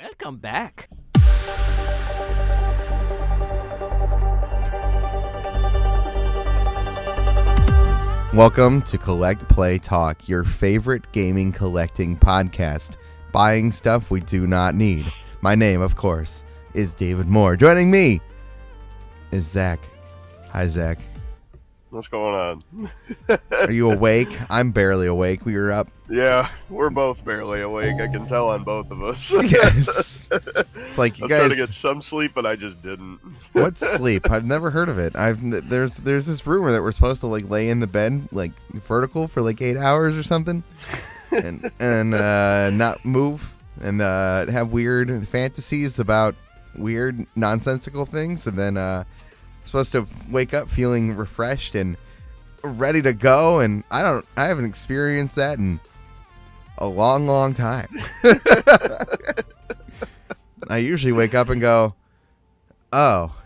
Welcome back. Welcome to Collect Play Talk, your favorite gaming collecting podcast. Buying stuff we do not need. My name, of course, is David Moore. Joining me is Zach. Hi, Zach. What's going on? Are you awake? I'm barely awake. We were up. Yeah, we're both barely awake. I can tell on both of us. Yes. It's like you I was trying to guys. get some sleep, but I just didn't. What's sleep? I've never heard of it. There's this rumor that we're supposed to like lay in the bed like vertical for like 8 hours or something, and not move and have weird fantasies about weird nonsensical things, and then supposed to wake up feeling refreshed and ready to go. And I haven't experienced that in a long time. I usually wake up and go, oh,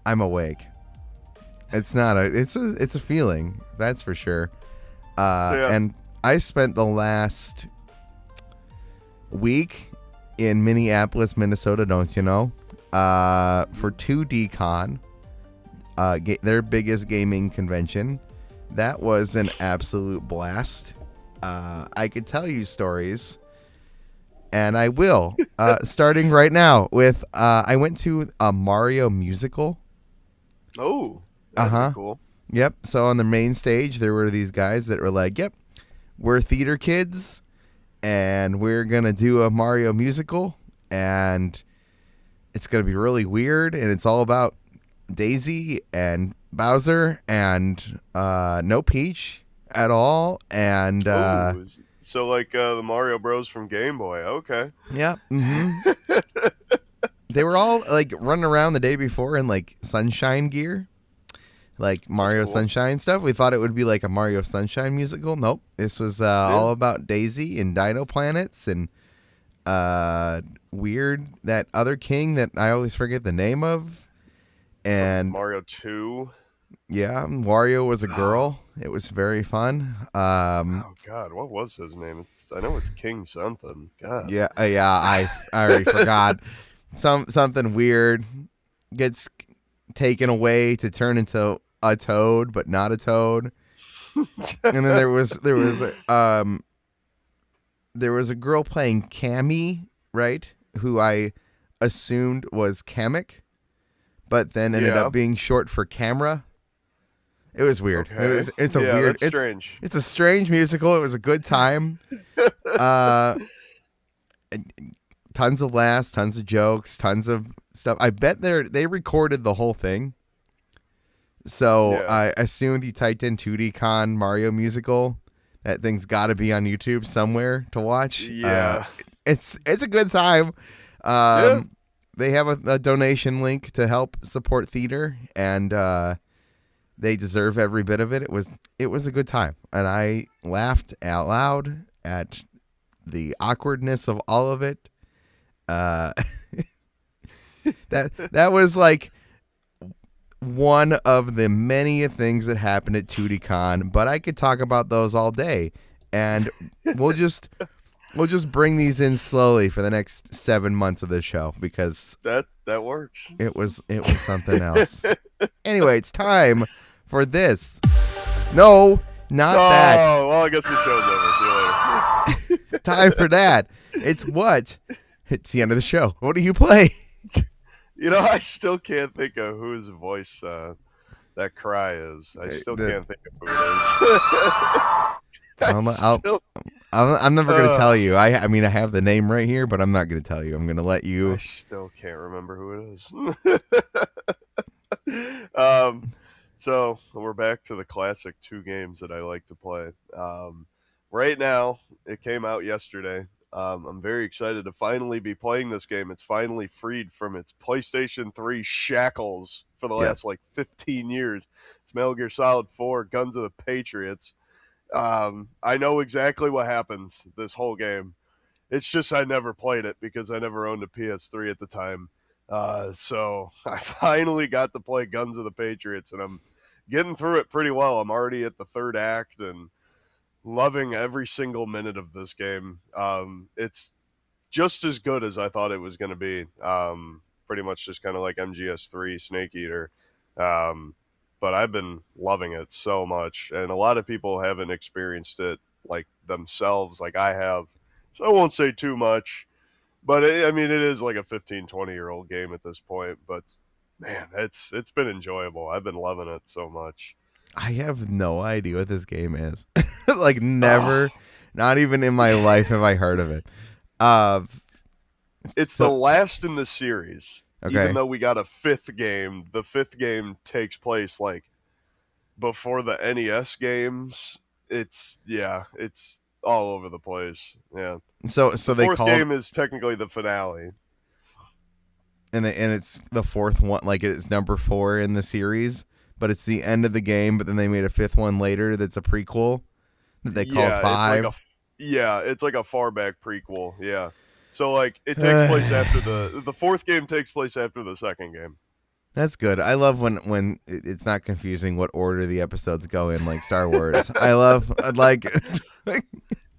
I'm awake. It's a feeling, that's for sure. Yeah. And I spent the last week in Minneapolis, Minnesota, don't you know, for 2DCon, their biggest gaming convention. That was an absolute blast. I could tell you stories, and I will, starting right now with, I went to a Mario musical. Oh, that'd be cool. Yep. So on the main stage, there were these guys that were like, yep, we're theater kids, and we're going to do a Mario musical, and it's going to be really weird, and it's all about Daisy and Bowser and no Peach at all. And So like the Mario Bros from Game Boy. Okay. yeah. They were all like running around the day before in like sunshine gear, like Mario cool. Sunshine stuff. We thought it would be like a Mario Sunshine musical. Nope. This was all about Daisy and Dino Planets and weird, that other king that I always forget the name of. And Mario 2. yeah, Wario was a girl. It was very fun. Oh God, what was his name? I know it's King something. God. Yeah, I already forgot. Something weird gets taken away to turn into a toad, but not a toad. And then there was a girl playing Cammy, right? Who I assumed was Kamek, but then ended up being short for camera. It was weird. Okay. It's a weird. That's strange. It's a strange musical. It was a good time. Tons of laughs, tons of jokes, tons of stuff. I bet they recorded the whole thing. So I assumed you typed in 2DCon Mario musical, that thing's got to be on YouTube somewhere to watch. Yeah. It's a good time. They have a donation link to help support theater, and they deserve every bit of it. It was a good time, and I laughed out loud at the awkwardness of all of it. That was like one of the many things that happened at 2DCon, but I could talk about those all day, and we'll just bring these in slowly for the next 7 months of this show, because that works. it was something else. Anyway, it's time for this. No, not that. Oh, well, I guess the show's over. See you later. Time for that. It's what? It's the end of the show. What do you play? You know, I still can't think of whose voice that cry is. I still can't think of who it is. I'm never going to tell you. I mean, I have the name right here, but I'm not going to tell you. I'm going to let you. I still can't remember who it is. So we're back to the classic 2 games that I like to play. Right now, it came out yesterday. I'm very excited to finally be playing this game. It's finally freed from its PlayStation 3 shackles for the last 15 years. It's Metal Gear Solid 4, Guns of the Patriots. I know exactly what happens this whole game. It's just I never played it because I never owned a PS3 at the time. So I finally got to play Guns of the Patriots, and I'm getting through it pretty well. I'm already at the 3rd act and loving every single minute of this game. It's just as good as I thought it was going to be. Pretty much just kind of like MGS3 Snake Eater. Um, but I've been loving it so much, and a lot of people haven't experienced it like themselves, like I have. So I won't say too much, but I mean, it is like a 15, 20-year-old game at this point. But man, it's been enjoyable. I've been loving it so much. I have no idea what this game is. Like Oh, never, not even in my life have I heard of it. Uh, it's the so last in the series. Even okay. though we got a fifth game, the fifth game takes place like before the NES games. It's all over the place. Yeah. So The they fourth called game is technically the finale. and it's the fourth one, like it's number 4 in the series, but it's the end of the game. But then they made a fifth one later that's a prequel that they called Yeah, it's like 5. it's like a far back prequel. Yeah. So like it takes place after the fourth game takes place after the second game. That's good. I love when it's not confusing what order the episodes go in, like Star Wars. I love like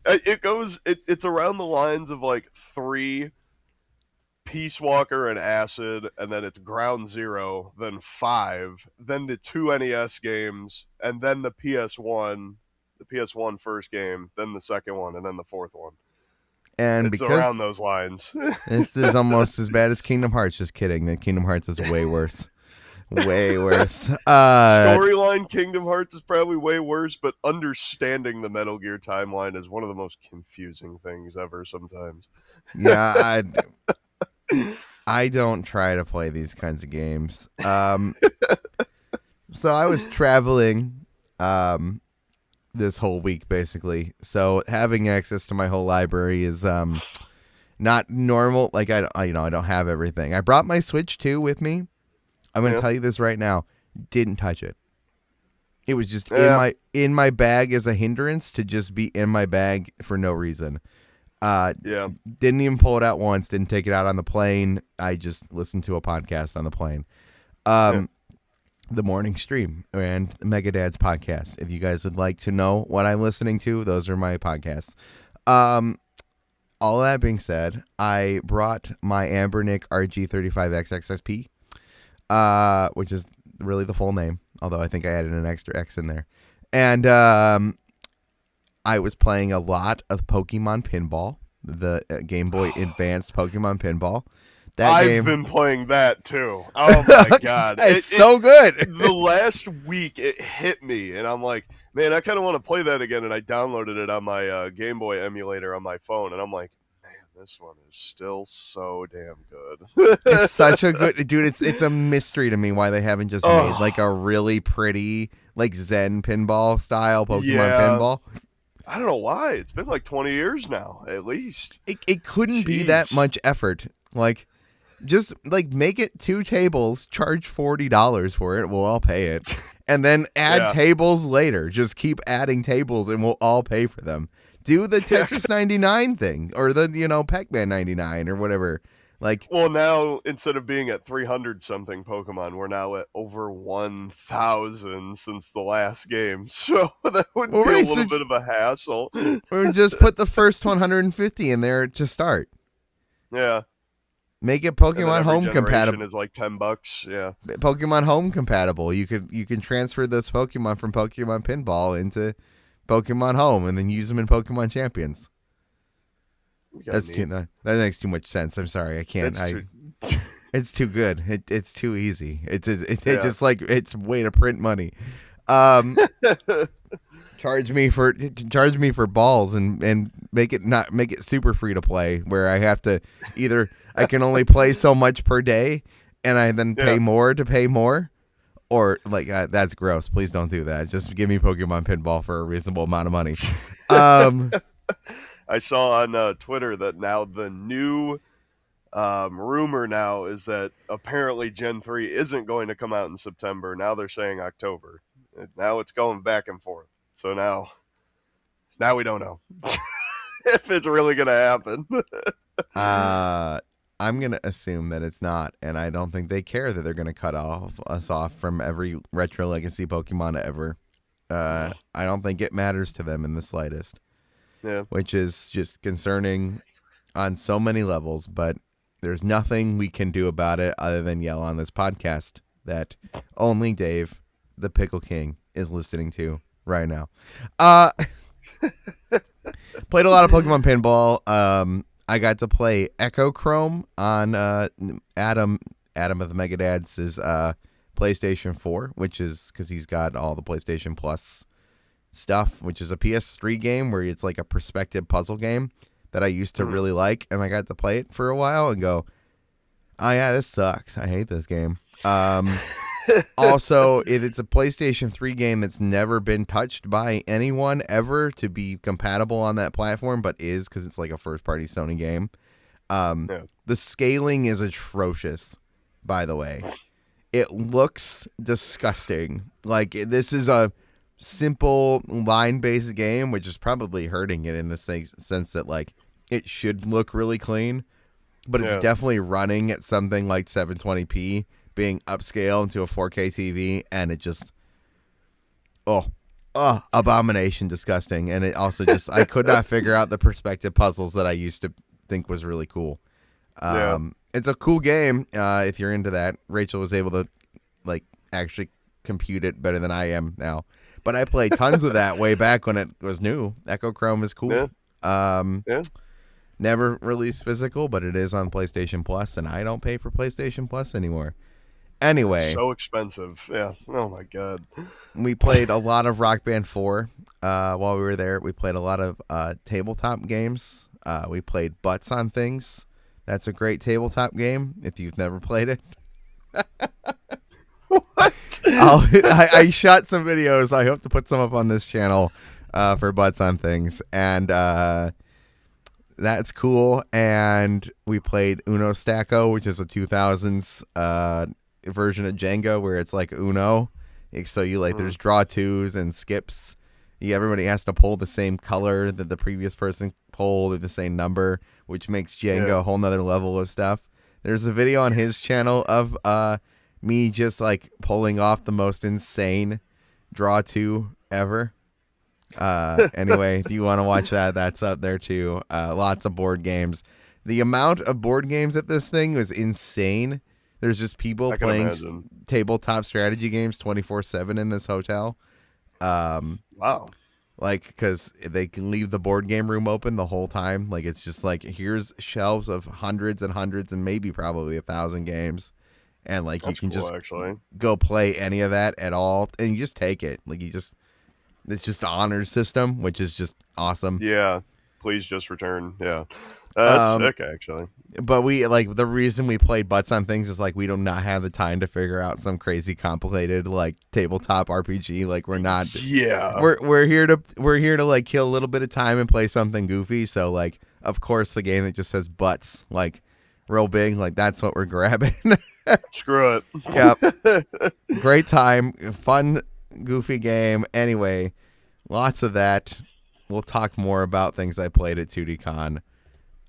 It's around the lines of like 3 Peace Walker and Acid, and then it's Ground Zero, then 5, then the 2 NES games, and then the PS1 first game, then the second one, and then the fourth one. and It's around because those lines. this is almost as bad as Kingdom Hearts. Just kidding. That Kingdom Hearts is way worse. Way worse. Storyline Kingdom Hearts is probably way worse, but understanding the Metal Gear timeline is one of the most confusing things ever sometimes. Yeah, I don't try to play these kinds of games. So I was traveling this whole week basically. So having access to my whole library is not normal. Like I don't have everything. I brought my Switch 2 with me. I'm going to Yeah. tell you this right now. Didn't touch it. It was just Yeah. in my bag as a hindrance to just be in my bag for no reason. Yeah. Didn't even pull it out once. Didn't take it out on the plane. I just listened to a podcast on the plane. Yeah. The morning stream and Megadad's podcast. If you guys would like to know what I'm listening to, those are my podcasts. All that being said, I brought my Ambernick RG35XXSP, which is really the full name, although I think I added an extra X in there. And I was playing a lot of Pokemon Pinball, the Game Boy Advanced Pokemon Pinball. That I've game, been playing that too. Oh my god. it's so good. The last week it hit me and I'm like, man, I kind of want to play that again, and I downloaded it on my Game Boy emulator on my phone, and I'm like, man, this one is still so damn good. It's such a good dude. It's a mystery to me why they haven't just made like Oh, a really pretty like Zen pinball style Pokemon yeah. pinball. I don't know why. It's been like 20 years now, at least. It couldn't be that Jeez. much effort. Like just like make it 2 tables, charge $40 for it. We'll all pay it, and then add Yeah. tables later. Just keep adding tables, and we'll all pay for them. Do the Yeah. Tetris 99 thing, or the Pac-Man 99 or whatever. Like Well, now instead of being at 300 something Pokemon, we're now at over 1,000 since the last game. So that would well, be a right, so little bit of a hassle. or just put the first 150 in there to start. Yeah. Make it And then Pokemon every Home generation compatible. is like $10. Yeah. Pokemon Home compatible. You can transfer those Pokemon from Pokemon Pinball into Pokemon Home and then use them in Pokemon Champions. We got That's neat. that makes too much sense. I'm sorry, I can't. It's true. It's too good. It's too easy. It's Yeah. just like it's way to print money. Um, charge me for balls and make it super free to play where I have to either I can only play so much per day and I then pay Yeah. more to pay more, or like that's gross. Please don't do that. Just give me Pokemon Pinball for a reasonable amount of money. Um, I saw on Twitter that now the new rumor now is that apparently Gen 3 isn't going to come out in September. Now they're saying October. Now it's going back and forth. So now we don't know if it's really going to happen. I'm gonna assume that it's not, and I don't think they care that they're gonna cut us off from every retro legacy Pokemon ever. I don't think it matters to them in the slightest, Yeah. which is just concerning. on so many levels, but there's nothing we can do about it other than yell on this podcast that only Dave, the Pickle King, is listening to right now. Played a lot of Pokemon Pinball. I got to play Echo Chrome on Adam of the Megadads' PlayStation 4, which is because he's got all the PlayStation Plus stuff, which is a PS3 game where it's like a perspective puzzle game that I used to really like, and I got to play it for a while and go, oh yeah, this sucks. I hate this game. Also, if it's a PlayStation 3 game that's never been touched by anyone ever to be compatible on that platform, but is because it's like a first-party Sony game, the scaling is atrocious, by the way. It looks disgusting. Like, this is a simple line-based game, which is probably hurting it in the sense that, like, it should look really clean, but it's definitely running at something like 720p, being upscaled into a 4K TV, and it just, abomination, disgusting. And it also just, I could not figure out the perspective puzzles that I used to think was really cool. It's a cool game if you're into that. Rachel was able to, like, actually compute it better than I am now. But I played tons of that way back when it was new. Echo Chrome is cool. Never released physical, but it is on PlayStation Plus, and I don't pay for PlayStation Plus anymore. Anyway. So expensive. Yeah. Oh, my God. We played a lot of Rock Band 4 while we were there. We played a lot of tabletop games. We played Butts on Things. That's a great tabletop game if you've never played it. What? I shot some videos. I hope to put some up on this channel for Butts on Things. And that's cool. And we played Uno Stacko, which is a 2000s version of Jenga where it's like Uno. So you there's draw twos and skips. Everybody has to pull the same color that the previous person pulled at the same number, which makes Jenga a whole nother level of stuff. There's a video on his channel of me just like pulling off the most insane draw two ever. Anyway, if you want to watch that, that's up there too. Lots of board games. The amount of board games at this thing was insane. There's just people playing tabletop strategy games 24/7 in this hotel. Wow. Like, because they can leave the board game room open the whole time. Like, it's just like, here's shelves of hundreds and hundreds and maybe probably 1,000 games. And, like, That's you can cool, just actually go play any of that at all. And you just take it. Like, it's just an honors system, which is just awesome. Yeah. Please just return. Yeah. That's sick, actually. But the reason we played Butts on Things is, like, we do not have the time to figure out some crazy complicated, like, tabletop RPG. Like, we're not. Yeah. We're here to like kill a little bit of time and play something goofy. So, like, of course, the game that just says butts, like, real big, like, that's what we're grabbing. Screw it. Yep. Great time. Fun, goofy game. Anyway, lots of that. We'll talk more about things I played at 2DCon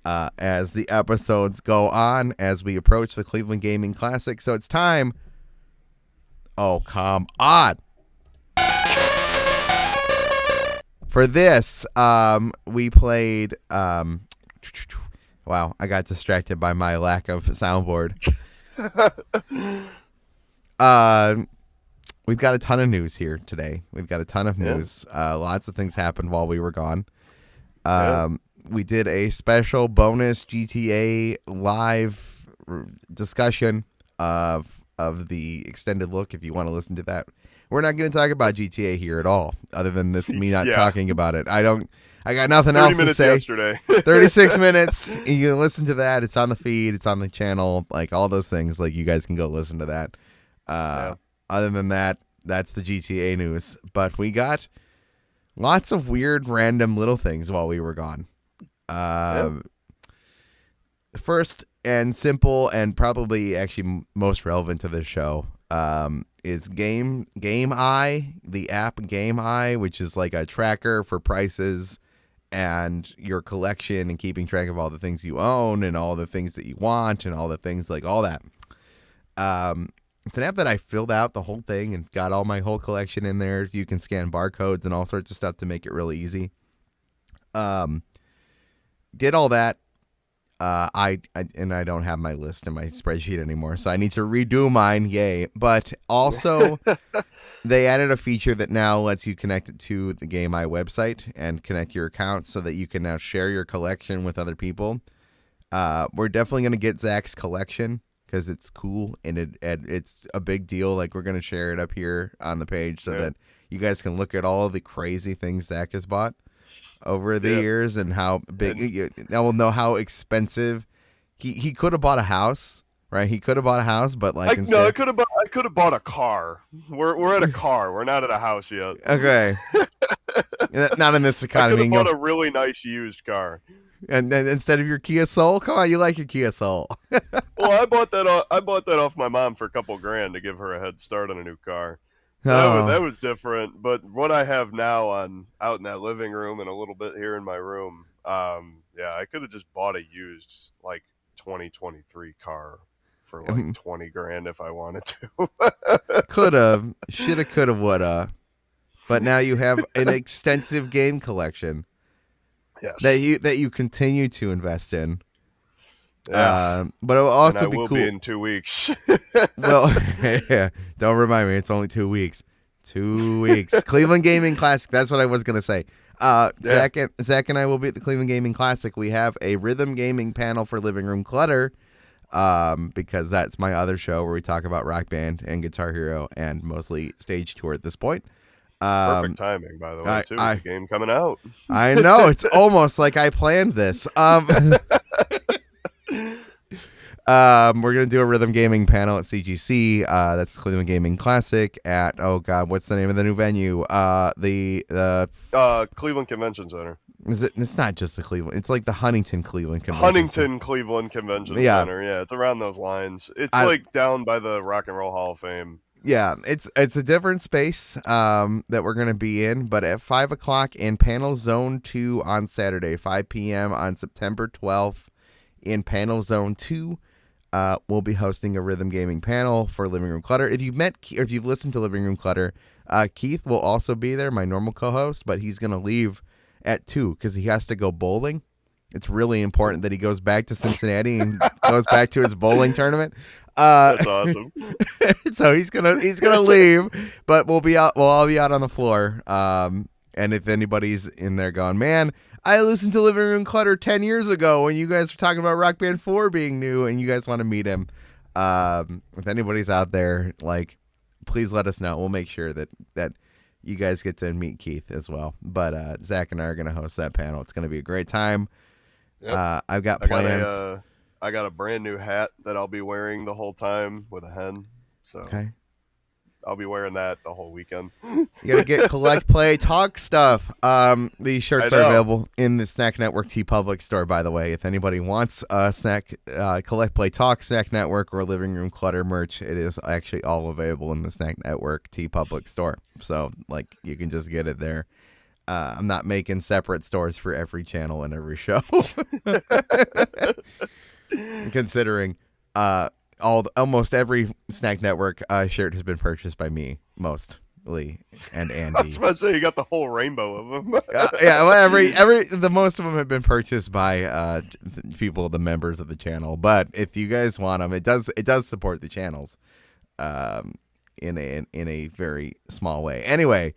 as the episodes go on, as we approach the Cleveland Gaming Classic. So it's time. Oh, come on. For this, we played. Wow, I got distracted by my lack of soundboard. We've got a ton of news here today. We've got a ton of news. Lots of things happened while we were gone. We did a special bonus GTA live discussion of the extended look. If you want to listen to that, we're not going to talk about GTA here at all, other than this me not talking about it. I got nothing else to say. Yesterday. 36 minutes. You can listen to that. It's on the feed. It's on the channel. Like, all those things. Like, you guys can go listen to that. Other than that, that's the GTA news. But we got lots of weird, random little things while we were gone. First and simple, and probably actually most relevant to this show, is Game Eye, the app Game Eye, which is like a tracker for prices and your collection and keeping track of all the things you own and all the things that you want and all the things like all that. It's an app that I filled out the whole thing and got all my whole collection in there. You can scan barcodes and all sorts of stuff to make it really easy. Did all that. I don't have my list in my spreadsheet anymore, so I need to redo mine. Yay! But also, they added a feature that now lets you connect it to the Game Eye website and connect your accounts so that you can now share your collection with other people. We're definitely gonna get Zach's collection because it's cool and it's a big deal. Like, we're gonna share it up here on the page so that you guys can look at all of the crazy things Zach has bought over the years and how big. I will know how expensive he could have bought a house, right? He could have bought a house, but like I could have bought a car. We're at a car. We're not at a house yet. Okay, not in this economy. I could have bought a really nice used car. And then instead of your Kia Soul, come on, you like your Kia Soul. Well, I bought that off my mom for a couple grand to give her a head start on a new car. That was different. But what I have now out in that living room and a little bit here in my room, I could have just bought a used like 2023 car for like 20 grand if I wanted to. Could have, shoulda, coulda, woulda. But now you have an extensive game collection. Yes. That you continue to invest in. Yeah. But it will also be cool. Be in 2 weeks. Well, yeah, don't remind me. It's only 2 weeks. 2 weeks. Cleveland Gaming Classic. That's what I was gonna say. Zach and I will be at the Cleveland Gaming Classic. We have a rhythm gaming panel for Living Room Clutter, because that's my other show where we talk about Rock Band and Guitar Hero and mostly Stage Tour at this point. Perfect timing, by the way, too. The game coming out. I know. It's almost like I planned this. We're going to do a rhythm gaming panel at CGC. That's Cleveland Gaming Classic at, oh God, what's the name of the new venue? The Cleveland Convention Center. Is it? It's not just the Cleveland. It's like the Huntington Cleveland Convention Center. Cleveland Convention Center. Yeah, it's around those lines. It's like down by the Rock and Roll Hall of Fame. Yeah, it's a different space that we're going to be in, but at 5 o'clock in Panel Zone 2 on Saturday, 5 p.m. on September 12th in Panel Zone 2, we'll be hosting a rhythm gaming panel for Living Room Clutter. If you've listened to Living Room Clutter, Keith will also be there, my normal co-host, but he's going to leave at 2 because he has to go bowling. It's really important that he goes back to Cincinnati and goes back to his bowling tournament. That's awesome. So he's gonna leave, but we'll all be out on the floor. And if anybody's in there going, man, I listened to Living Room Clutter 10 years ago when you guys were talking about Rock Band 4 being new, and you guys want to meet him. If anybody's out there, like, please let us know. We'll make sure that you guys get to meet Keith as well. But Zach and I are gonna host that panel. It's gonna be a great time. Yep. I've got plans. I got a brand new hat that I'll be wearing the whole time with a hen. So okay. I'll be wearing that the whole weekend. You gotta get Collect, Play, Talk stuff. These shirts are available in the Snack Network TeePublic store, by the way. If anybody wants Collect, Play, Talk Snack Network or Living Room Clutter merch, it is actually all available in the Snack Network TeePublic store. So, like, you can just get it there. I'm not making separate stores for every channel and every show. Considering almost every Snack Network shirt has been purchased by me, mostly, and Andy. I was about to say, you got the whole rainbow of them. Yeah, well, the most of them have been purchased by people, the members of the channel. But if you guys want them, it does support the channels, in a very small way. Anyway.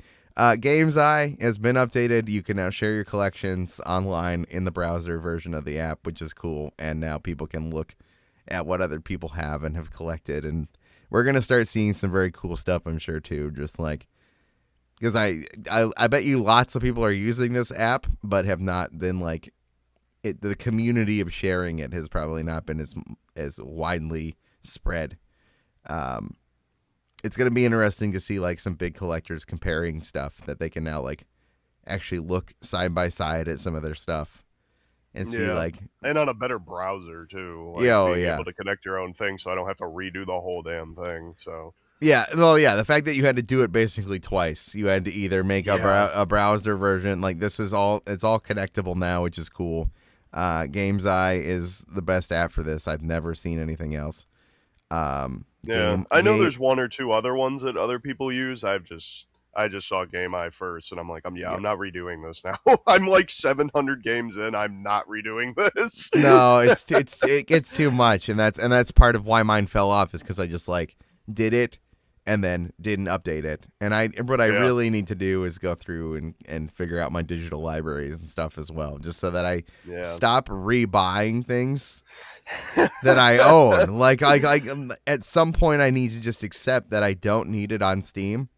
Games Eye has been updated. You can now share your collections online in the browser version of the app, which is cool. And now people can look at what other people have and have collected. And we're going to start seeing some very cool stuff, I'm sure, too. Just like, because I bet you lots of people are using this app, but have not been like, the community of sharing it has probably not been as widely spread. It's going to be interesting to see like some big collectors comparing stuff that they can now like actually look side by side at some of their stuff and see like, and on a better browser too. Like being able to connect your own thing, so I don't have to redo the whole damn thing. So the fact that you had to do it basically twice. You had to either make a browser version. Like it's all connectable now, which is cool. Games Eye is the best app for this. I've never seen anything else. I know there's one or two other ones that other people use. I've I just saw Game Eye first, and I'm like, I'm Yeah. not redoing this now. I'm like 700 games in. I'm not redoing this. No, it gets too much, and that's part of why mine fell off is because I just like did it and then didn't update it. And what I Yeah. really need to do is go through and figure out my digital libraries and stuff as well, just so that I Yeah. stop rebuying things that I own. Like at some point I need to just accept that I don't need it on Steam.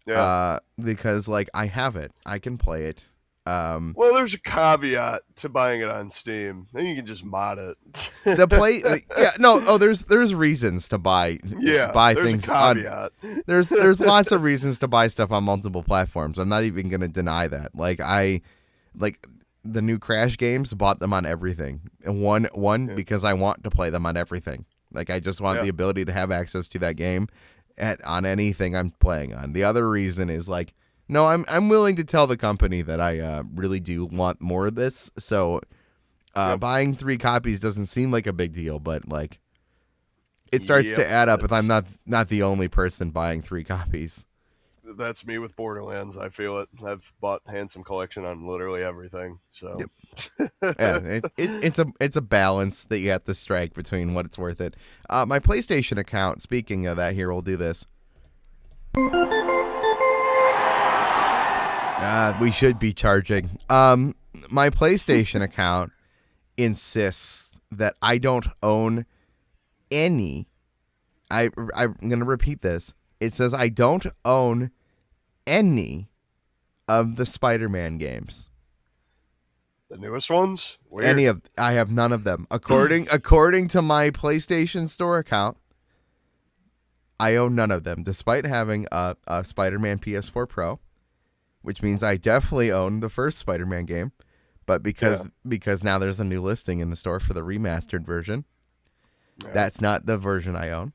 Yeah. Because like I have it, I can play it. Well, there's a caveat to buying it on Steam. Then you can just mod it. There's reasons to buy there's things a caveat. there's lots of reasons to buy stuff on multiple platforms. I'm not even gonna deny that. Like the new Crash games, bought them on everything. And one because I want to play them on everything. Like I just want the ability to have access to that game on anything I'm playing on. The other reason is like, no, I'm willing to tell the company that I really do want more of this. So buying 3 copies doesn't seem like a big deal, but like it starts to add up if I'm not the only person buying 3 copies. That's me with Borderlands. I feel it. I've bought Handsome Collection on literally everything. So yeah, it's a balance that you have to strike between what it's worth it. My PlayStation account, speaking of that, here we'll do this. We should be charging. My PlayStation account insists that I don't own any. I'm going to repeat this. It says I don't own any of the Spider-Man games. The newest ones? Weird. I have none of them. According to my PlayStation Store account, I own none of them, despite having a Spider-Man PS4 Pro, which means I definitely own the first Spider-Man game. But because now there's a new listing in the store for the remastered version, that's not the version I own.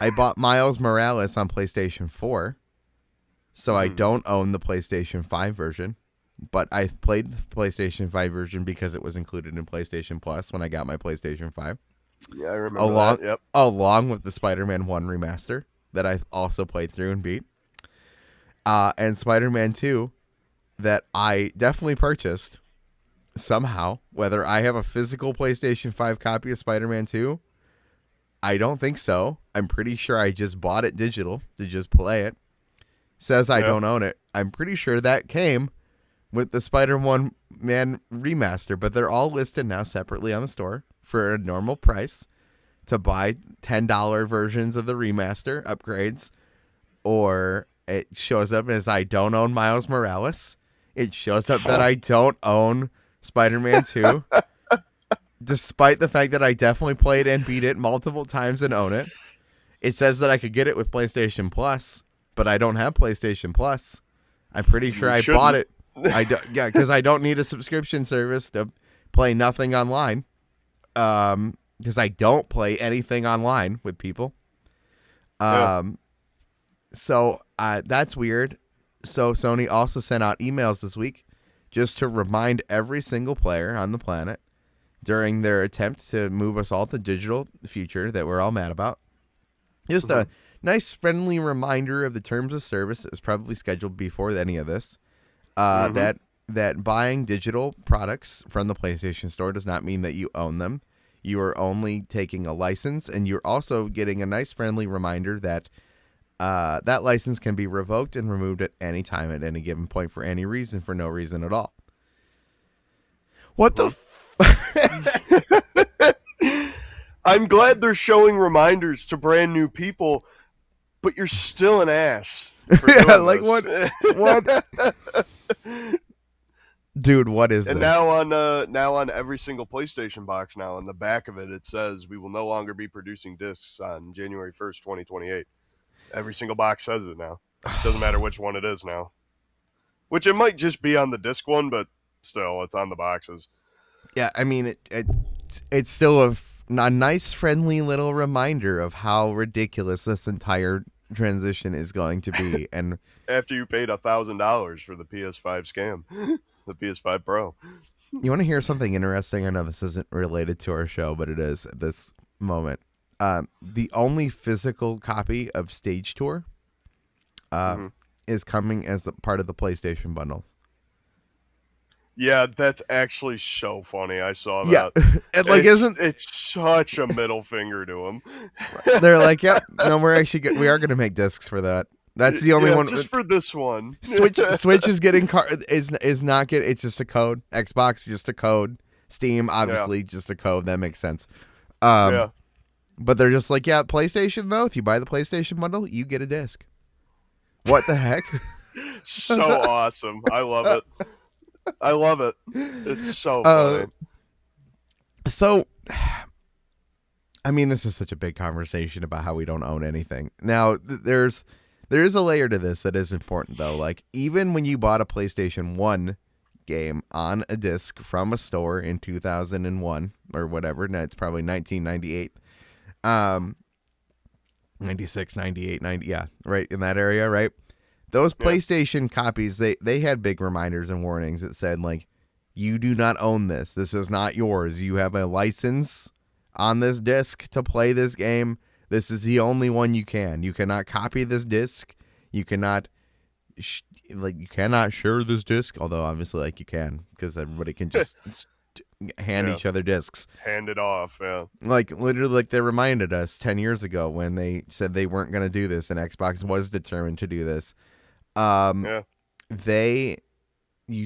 I bought Miles Morales on PlayStation 4, so I don't own the PlayStation 5 version, but I played the PlayStation 5 version because it was included in PlayStation Plus when I got my PlayStation 5. Yeah, I remember that. Yep. Along with the Spider-Man 1 remaster that I also played through and beat. And Spider-Man 2 that I definitely purchased somehow, whether I have a physical PlayStation 5 copy of Spider-Man 2. I don't think so. I'm pretty sure I just bought it digital to just play it. Says I don't own it. I'm pretty sure that came with the Spider-Man remaster, but they're all listed now separately on the store for a normal price to buy $10 versions of the remaster upgrades, or it shows up as I don't own Miles Morales. It shows up that I don't own Spider-Man 2. Despite the fact that I definitely played and beat it multiple times and own it. It says that I could get it with PlayStation Plus, but I don't have PlayStation Plus. I'm pretty sure I bought it. Because I don't need a subscription service to play nothing online. Because I don't play anything online with people. So that's weird. So Sony also sent out emails this week just to remind every single player on the planet during their attempt to move us all to digital future that we're all mad about. Just a nice friendly reminder of the terms of service that was probably scheduled before any of this. That buying digital products from the PlayStation Store does not mean that you own them. You are only taking a license, and you're also getting a nice friendly reminder that that license can be revoked and removed at any time at any given point for any reason, for no reason at all. What the I'm glad they're showing reminders to brand new people, but you're still an ass. Yeah, like this. What? Dude, what is and this? And now on every single PlayStation box now, on the back of it, it says we will no longer be producing discs on January 1st, 2028. Every single box says it now. It doesn't matter which one it is now. Which it might just be on the disc one, but still, it's on the boxes. Yeah, I mean, it's still a nice, friendly little reminder of how ridiculous this entire transition is going to be. And after you paid $1,000 for the PS5 scam, the PS5 Pro. You want to hear something interesting? I know this isn't related to our show, but it is at this moment. The only physical copy of Stage Tour is coming as a part of the PlayStation bundle. Yeah, that's actually so funny. I saw Yeah, that. and like It's such a middle finger to him. they're like, yep, no, we are gonna make discs for that. That's the only Yeah, one. just for this one. Switch is getting is not get. It's just a code. Xbox just a code. Steam obviously just a code. That makes sense. Yeah. But they're just like, yeah, PlayStation though. If you buy the PlayStation bundle, you get a disc. What the heck? So awesome. I love it. I love it. It's so funny. So, I mean, this is such a big conversation about how we don't own anything. Now, there is a layer to this that is important, though. Like, even when you bought a PlayStation 1 game on a disc from a store in 2001 or whatever, no, it's probably 1998, 96, 98, 90, yeah, right, in that area, right? Those PlayStation copies, they had big reminders and warnings that said, like, you do not own this. This is not yours. You have a license on this disc to play this game. This is the only one you can. You cannot copy this disc. You cannot, you cannot share this disc. Although obviously, like, you can, because everybody can just hand each other discs. Hand it off, yeah. Like, literally, like, they reminded us 10 years ago when they said they weren't going to do this, and Xbox was determined to do this. You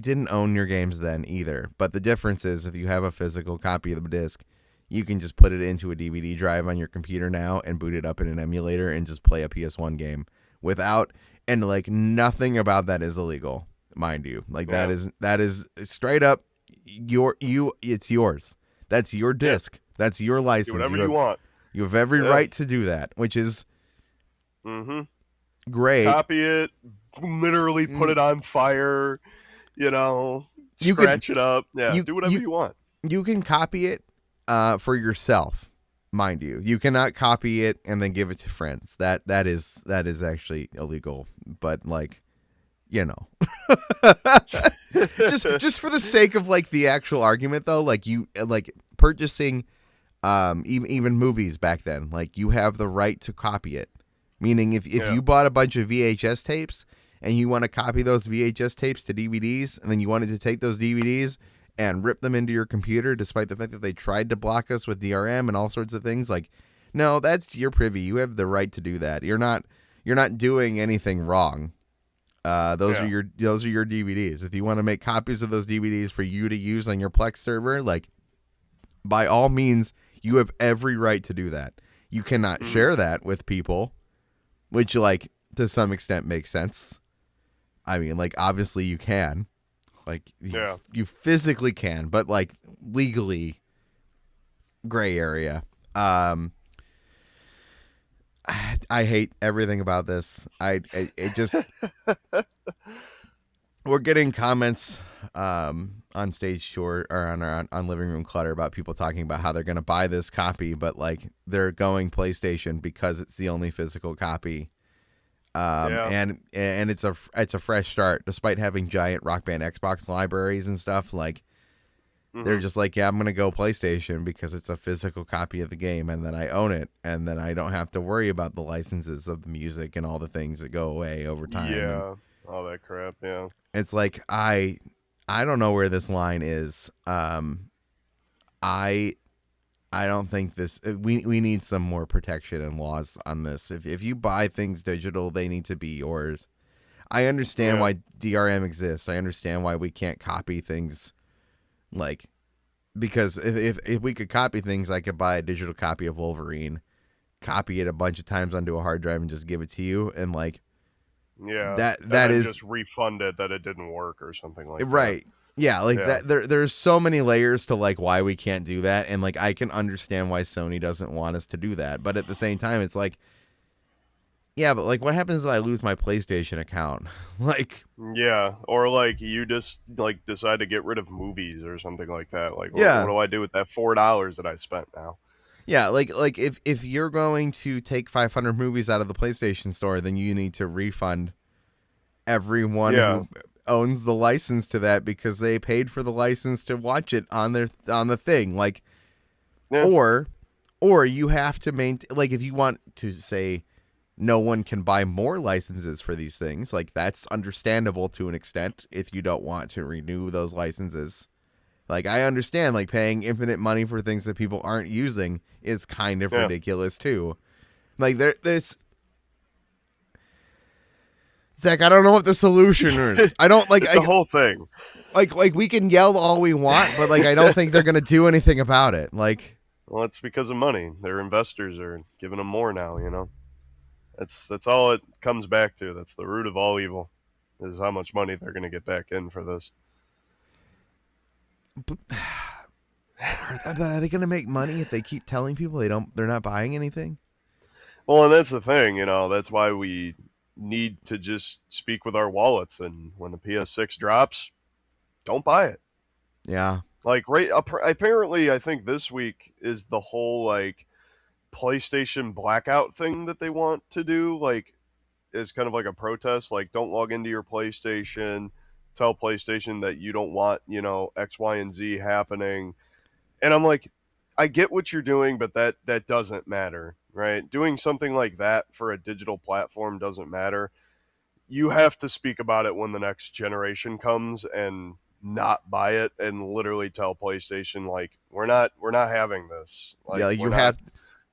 didn't own your games then either. But the difference is, if you have a physical copy of the disc, you can just put it into a DVD drive on your computer now and boot it up in an emulator and just play a PS1 game without, and like, nothing about that is illegal, mind you. Like, that is straight up it's yours. That's your disc. That's your license. Do whatever you want. You have every right to do that, which is great. Copy it, literally put it on fire, scratch it up. Yeah, do whatever you want. You can copy it for yourself, mind you. You cannot copy it and then give it to friends. That is actually illegal. But, like, just for the sake of, like, the actual argument, though, like, you like purchasing even movies back then, like, you have the right to copy it. Meaning, if you bought a bunch of VHS tapes and you want to copy those VHS tapes to DVDs, and then you wanted to take those DVDs and rip them into your computer, despite the fact that they tried to block us with DRM and all sorts of things, like, no, that's your privy. You have the right to do that. You're not doing anything wrong. Those are your DVDs. If you want to make copies of those DVDs for you to use on your Plex server, like, by all means, you have every right to do that. You cannot share that with people, which, like, to some extent makes sense. I mean, like, obviously you can. Like, you physically can, but, like, legally, gray area. I hate everything about this. It just we're getting comments on Stage Tour or on Living Room Clutter about people talking about how they're going to buy this copy, but, like, they're going PlayStation because it's the only physical copy. And it's a fresh start, despite having giant Rock Band Xbox libraries and stuff. Like, they're just like, yeah, I'm gonna go PlayStation because it's a physical copy of the game, and then I own it, and then I don't have to worry about the licenses of the music and all the things that go away over time. Yeah, all that crap. Yeah, it's like I don't know where this line is. I don't think this. We need some more protection and laws on this. If you buy things digital, they need to be yours. I understand why DRM exists. I understand why we can't copy things, like, because if we could copy things, I could buy a digital copy of Wolverine, copy it a bunch of times onto a hard drive, and just give it to you, and, like, that is just refund it that it didn't work or something like that. Right. Yeah, like that. There's so many layers to, like, why we can't do that, and, like, I can understand why Sony doesn't want us to do that, but at the same time, it's like, yeah, but, like, what happens if I lose my PlayStation account? Like, yeah, or, like, you just, like, decide to get rid of movies or something like that. Like, what do I do with that $4 that I spent now? Yeah, like if you're going to take 500 movies out of the PlayStation Store, then you need to refund everyone who owns the license to that because they paid for the license to watch it on the thing. Like, or you have to maintain, like, if you want to say no one can buy more licenses for these things. Like, that's understandable to an extent if you don't want to renew those licenses. Like, I understand, like, paying infinite money for things that people aren't using is kind of ridiculous, too. Like, there's... Zach, I don't know what the solution is. I don't, like... It's the whole thing. Like, we can yell all we want, but, like, I don't think they're going to do anything about it. Like... Well, it's because of money. Their investors are giving them more now, you know? That's all it comes back to. That's the root of all evil, is how much money they're going to get back in for this. But are they going to make money if they keep telling people they're not buying anything? Well, and that's the thing, you know, that's why we need to just speak with our wallets, and when the PS6 drops, don't buy it. Yeah. Like, apparently, I think this week is the whole, like, PlayStation blackout thing that they want to do, like, is kind of like a protest, like, don't log into your PlayStation, tell PlayStation that you don't want, you know, X, Y, and Z happening. And I'm like, I get what you're doing, but that doesn't matter, right? Doing something like that for a digital platform doesn't matter. You have to speak about it when the next generation comes and not buy it and literally tell PlayStation, like, we're not having this. Like, yeah, like you have,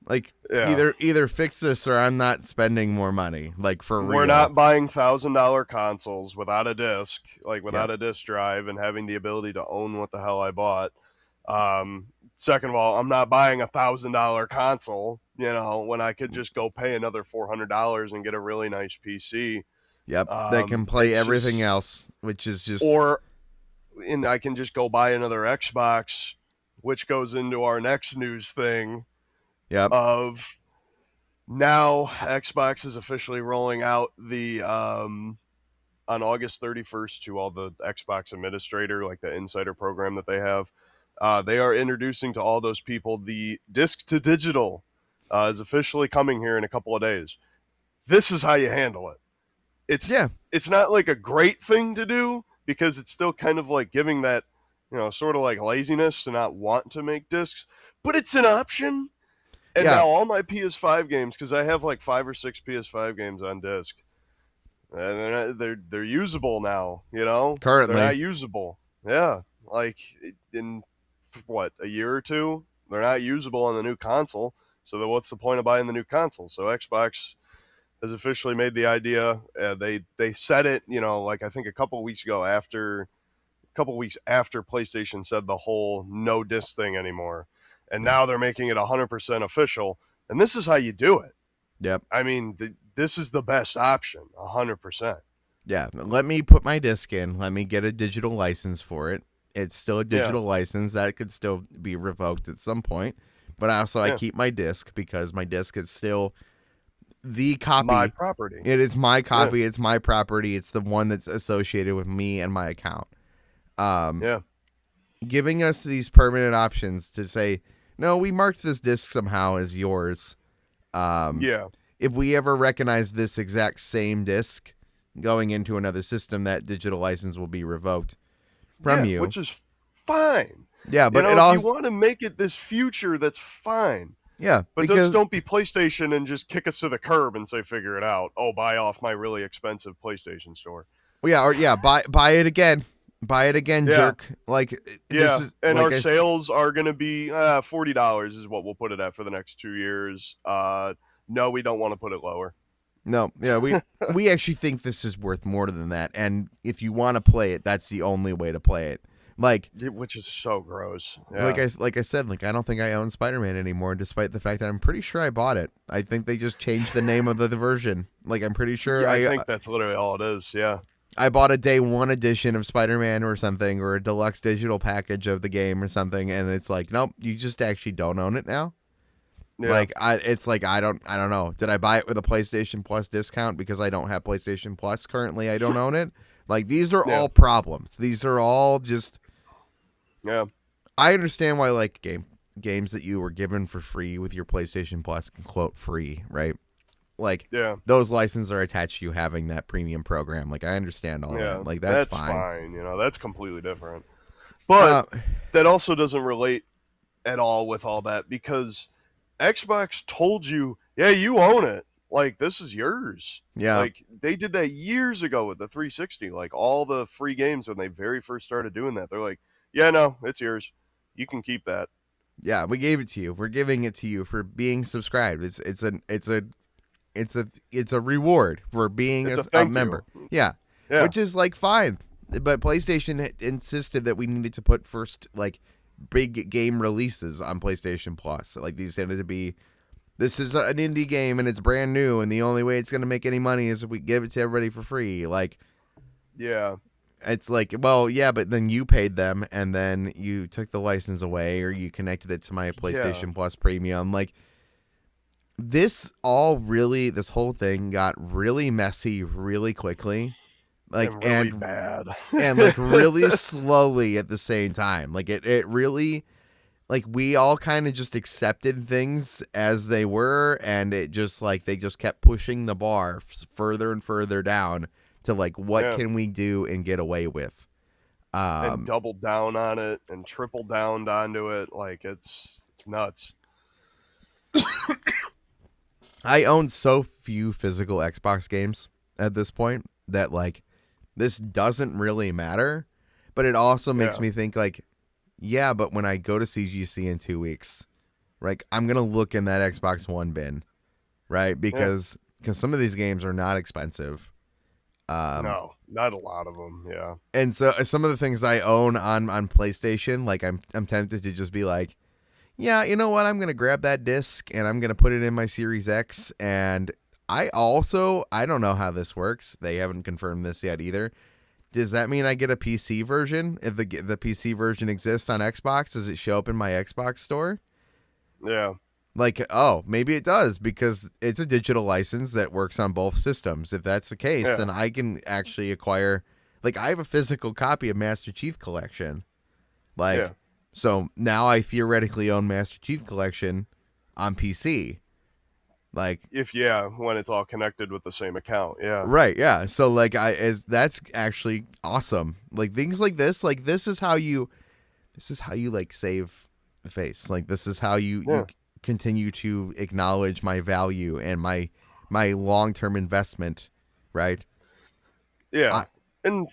like, either fix this or I'm not spending more money, like, for real. We're not buying $1,000 consoles without a disc, like, without a disc drive and having the ability to own what the hell I bought. Second of all, I'm not buying a $1,000 console, you know, when I could just go pay another $400 and get a really nice PC. Yep, that can play everything else, which is just... And I can just go buy another Xbox, which goes into our next news thing. Yep. Of now Xbox is officially rolling out the on August 31st to all the Xbox Administrator, like the Insider program that they have. They are introducing to all those people the disc to digital is officially coming here in a couple of days. This is how you handle it. It's not like a great thing to do because it's still kind of like giving that, you know, sort of like laziness to not want to make discs, but it's an option. And now all my PS5 games, because I have like 5 or 6 PS5 games on disc, and they're usable now, you know? Currently. They're not usable. Yeah. Like, in, what, a year or two? They're not usable on the new console, so then what's the point of buying the new console? So Xbox has officially made the idea. They said it, you know, like I think a couple weeks after PlayStation said the whole no disc thing anymore. And now they're making it 100% official. And this is how you do it. Yep. I mean, this is the best option, 100%. Yeah. Let me put my disc in. Let me get a digital license for it. It's still a digital license. That could still be revoked at some point. But also I keep my disc because my disc is still the copy. My property. It is my copy. Yeah. It's my property. It's the one that's associated with me and my account. Giving us these permanent options to say, no, we marked this disc somehow as yours. If we ever recognize this exact same disc going into another system, that digital license will be revoked from you. Which is fine. Yeah, but if you want to make it this future, that's fine. Yeah. But just don't be PlayStation and just kick us to the curb and say, figure it out. Oh, buy off my really expensive PlayStation store. Well, buy it again. Buy it again, jerk. Like, this is, and like our sales are going to be $40 is what we'll put it at for the next 2 years. No, we don't want to put it lower. No, we actually think this is worth more than that. And if you want to play it, that's the only way to play it. Like, which is so gross. Yeah. Like I said, like, I don't think I own Spider-Man anymore, despite the fact that I'm pretty sure I bought it. I think they just changed the name of the version. Like, I'm pretty sure. I think that's literally all it is. Yeah. I bought a day one edition of Spider-Man or something, or a deluxe digital package of the game or something, and it's like, nope, you just actually don't own it now. Yeah. Like, I don't know. Did I buy it with a PlayStation Plus discount because I don't have PlayStation Plus currently? I don't own it. Like, these are all problems. These are all just. Yeah. I understand why, like, games that you were given for free with your PlayStation Plus can quote free, right? Like, those licenses are attached to you having that premium program. Like, I understand all that. Like, that's fine. You know, that's completely different. But that also doesn't relate at all with all that, because Xbox told you, yeah, you own it. like, this is yours. Yeah. Like, they did that years ago with the 360. Like, all the free games when they very first started doing that, they're like, yeah, no, it's yours. You can keep that. Yeah, we gave it to you. We're giving it to you for being subscribed. It's a reward for being It's a a thank member. you. Yeah. Yeah. Which is like fine. But PlayStation insisted that we needed to put first like big game releases on PlayStation Plus. Like these tended to be, this is an indie game and it's brand new, and the only way it's going to make any money is if we give it to everybody for free. Like, Yeah. it's like, well, yeah, but then you paid them and then you took the license away or you connected it to my PlayStation Plus Premium. Like, this whole thing got really messy really quickly. Like, And really bad. and like really slowly at the same time. Like, it really, like, we all kind of just accepted things as they were, and it just like they just kept pushing the bar further and further down to like, what can we do and get away with, and doubled down on it and tripled down onto it. Like, it's nuts. I own so few physical Xbox games at this point that like this doesn't really matter, but it also makes me think like, yeah, but when I go to CGC in 2 weeks, like, I'm gonna look in that Xbox One bin, right? Because some of these games are not expensive. No, not a lot of them. Yeah. And so some of the things I own on PlayStation, like I'm tempted to just be like, yeah, you know what? I'm gonna grab that disc and I'm gonna put it in my Series X. And I don't know how this works. They haven't confirmed this yet either. Does that mean I get a PC version? If the PC version exists on Xbox, does it show up in my Xbox store? Yeah. Like, oh, maybe it does because it's a digital license that works on both systems. If that's the case, then I can actually acquire, like, I have a physical copy of Master Chief Collection. Like, so now I theoretically own Master Chief Collection on PC. Like, when it's all connected with the same account. Yeah. Right, yeah. So like that's actually awesome. Like, things like this is how you like save face. Like, this is how you continue to acknowledge my value and my long-term investment, right? Yeah. And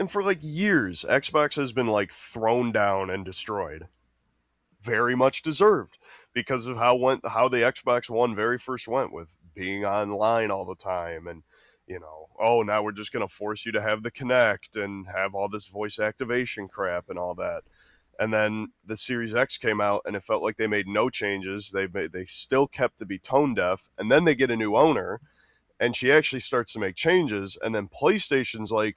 for like years, Xbox has been like thrown down and destroyed. Very much deserved because of how the Xbox One very first went with being online all the time, and now we're just going to force you to have the Kinect and have all this voice activation crap and all that. And then the Series X came out, and it felt like they made no changes. They still kept to be tone deaf, and then they get a new owner, and she actually starts to make changes. And then PlayStation's like,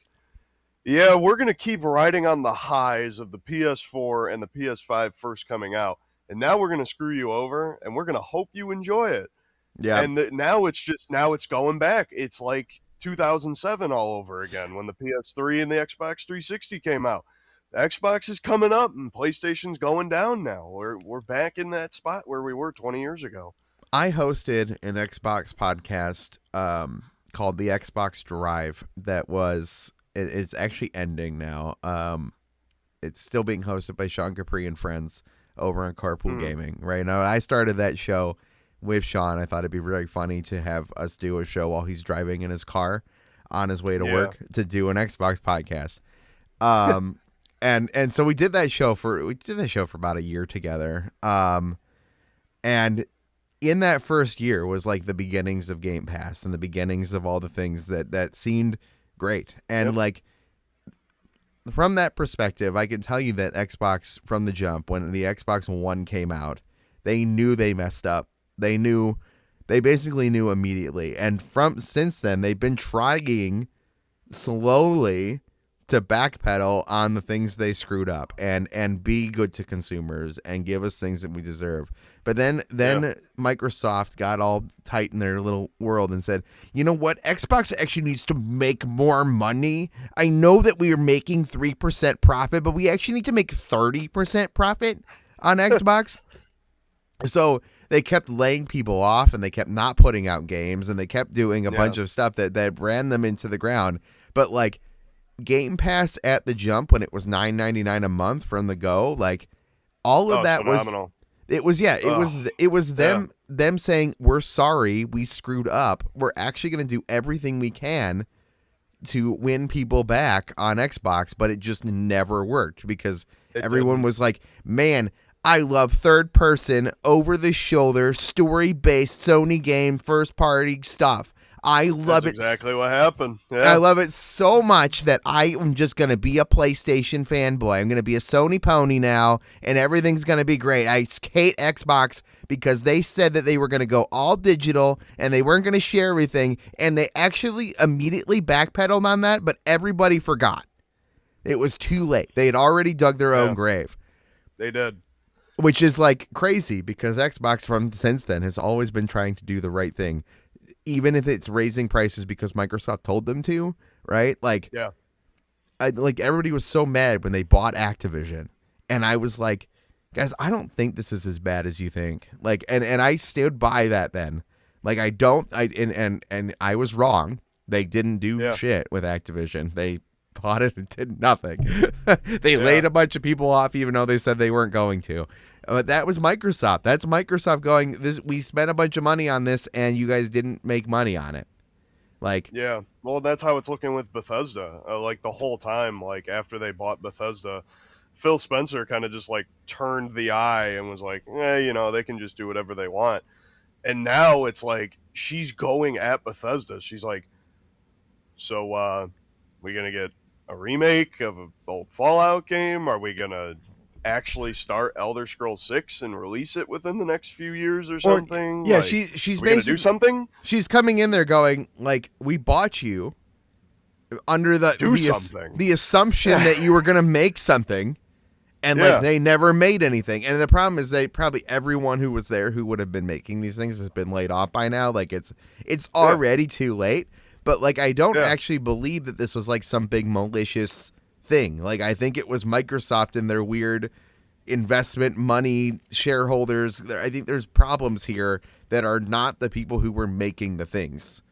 yeah, we're going to keep riding on the highs of the PS4 and the PS5 first coming out, and now we're going to screw you over, and we're going to hope you enjoy it. Yeah. And now it's going back. It's like 2007 all over again when the PS3 and the Xbox 360 came out. Xbox is coming up and PlayStation's going down now. We're back in that spot where we were 20 years ago. I hosted an Xbox podcast called the Xbox Drive it's actually ending now. It's still being hosted by Sean Capri and friends over on Carpool Gaming. Right now, I started that show with Sean. I thought it'd be very funny to have us do a show while he's driving in his car on his way to work to do an Xbox podcast. And so we did that show for about a year together. And in that first year was like the beginnings of Game Pass and the beginnings of all the things that seemed great. And like, from that perspective, I can tell you that Xbox, from the jump, when the Xbox One came out, they knew they messed up. They basically knew immediately. And since then, they've been trying slowly to backpedal on the things they screwed up and be good to consumers and give us things that we deserve. But then Microsoft got all tight in their little world and said, you know what? Xbox actually needs to make more money. I know that we are making 3% profit, but we actually need to make 30% profit on Xbox. So they kept laying people off and they kept not putting out games and they kept doing a bunch of stuff that ran them into the ground. But like, Game Pass at the jump when it was $9.99 a month from the go, like, all of that phenomenal. It was them saying we're sorry, we screwed up. We're actually going to do everything we can to win people back on Xbox, but it just never worked because everyone was like, "Man, I love third person, over the shoulder, story based Sony game, first party stuff. I love it." That's exactly what happened. Yeah. I love it so much that I am just going to be a PlayStation fanboy. I'm going to be a Sony pony now, and everything's going to be great. I hate Xbox because they said that they were going to go all digital and they weren't going to share everything, and they actually immediately backpedaled on that, but everybody forgot. It was too late. They had already dug their own grave. They did. Which is like crazy because Xbox from since then has always been trying to do the right thing. Even if it's raising prices because Microsoft told them to, right? Like, yeah, like everybody was so mad when they bought Activision, and I was like, guys, I don't think this is as bad as you think. Like, and I stood by that then. Like, and I was wrong. They didn't do shit with Activision. They bought it and did nothing. They laid a bunch of people off, even though they said they weren't going to. But that was Microsoft. That's Microsoft going, we spent a bunch of money on this and you guys didn't make money on it. Like, yeah, well, that's how it's looking with Bethesda. Like the whole time, like after they bought Bethesda, Phil Spencer kind of just like turned the eye and was like, they can just do whatever they want. And now it's like she's going at Bethesda. She's like, so we going to get a remake of an old Fallout game? Are we going to actually start Elder Scrolls 6 and release it within the next few years or something? Yeah, like, she's basically do something. She's coming in there going like, we bought you under the assumption that you were going to make something, and like they never made anything. And the problem is probably everyone who was there who would have been making these things has been laid off by now. Like it's already too late. But like I don't actually believe that this was like some big malicious thing. Like I think it was Microsoft and their weird investment money shareholders. I think there's problems here that are not the people who were making the things.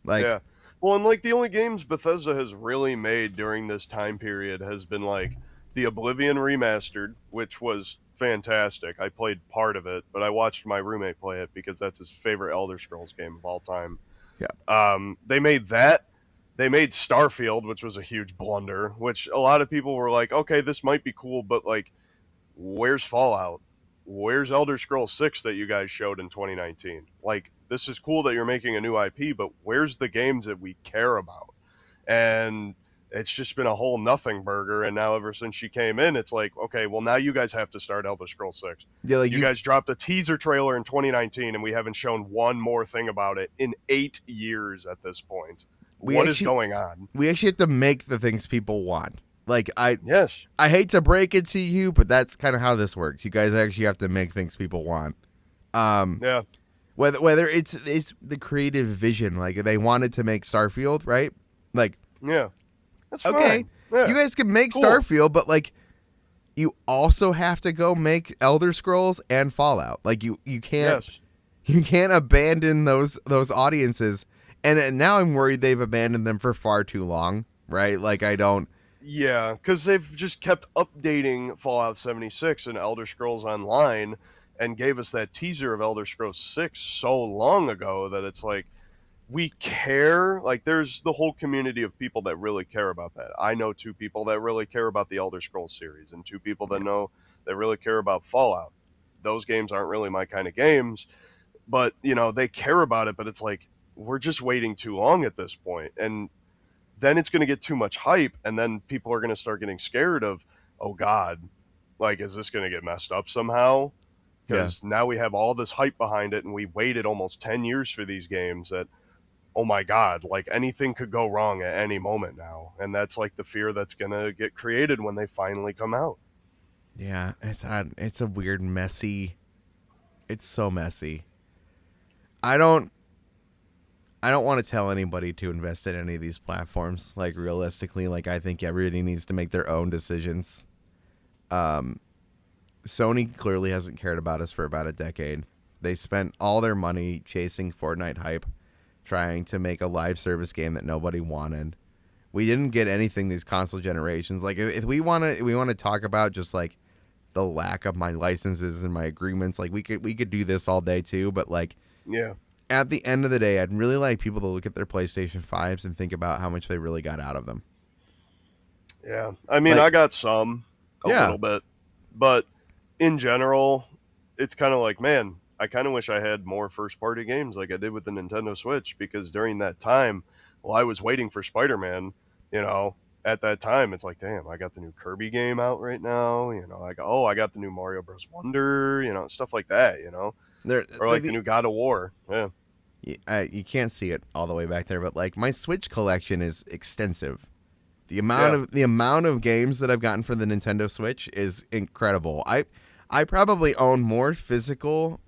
Like well, and like the only games Bethesda has really made during this time period has been like the Oblivion Remastered, which was fantastic. I played part of it, but I watched my roommate play it because that's his favorite Elder Scrolls game of all time. Yeah. They made that. They made Starfield, which was a huge blunder, which a lot of people were like, okay, this might be cool, but like, where's Fallout? Where's Elder Scrolls 6 that you guys showed in 2019? Like, this is cool that you're making a new IP, but where's the games that we care about? And it's just been a whole nothing burger, and now ever since she came in, it's like, okay, well, now you guys have to start Elder Scrolls 6. Yeah, like you guys dropped a teaser trailer in 2019, and we haven't shown one more thing about it in 8 years at this point. What is going on? We actually have to make the things people want. Like, I hate to break it to you, but that's kind of how this works. You guys actually have to make things people want. Whether it's the creative vision, like they wanted to make Starfield, right? Like, that's okay. Fine. Yeah. You guys can make Starfield, but like, you also have to go make Elder Scrolls and Fallout. Like, you can't abandon those audiences. And now I'm worried they've abandoned them for far too long, right? Like, I don't. Yeah, because they've just kept updating Fallout 76 and Elder Scrolls Online and gave us that teaser of Elder Scrolls 6 so long ago that it's like, we care. Like, there's the whole community of people that really care about that. I know 2 people that really care about the Elder Scrolls series and 2 people that really care about Fallout. Those games aren't really my kind of games, but, they care about it, but it's like, we're just waiting too long at this point. And then it's going to get too much hype, and then people are going to start getting scared of, oh God, like, is this going to get messed up somehow? Because now we have all this hype behind it, and we waited almost 10 years for these games that, oh my God, like anything could go wrong at any moment now. And that's like the fear that's going to get created when they finally come out. Yeah, it's a weird, messy, it's so messy. I don't want to tell anybody to invest in any of these platforms. Like, realistically, like, I think everybody needs to make their own decisions. Sony clearly hasn't cared about us for about a decade. They spent all their money chasing Fortnite hype, trying to make a live service game that nobody wanted. We didn't get anything these console generations. Like, if we want to talk about just like the lack of my licenses and my agreements. Like we could do this all day too, but like Yeah. at the end of the day, I'd really like people to look at their PlayStation 5s and think about how much they really got out of them. Yeah. I mean, Like- I got some, a Yeah. little bit, but in general, it's kind of like, man, I kind of wish I had more first-party games like I did with the Nintendo Switch, because during that time, while I was waiting for Spider-Man, you know, at that time, it's like, damn, I got the new Kirby game out right now, you know, I got the new Mario Bros. Wonder, you know, stuff like that, you know, or like the new God of War, yeah. You can't see it all the way back there, but like my Switch collection is extensive. The amount of games that I've gotten for the Nintendo Switch is incredible. I probably own more physical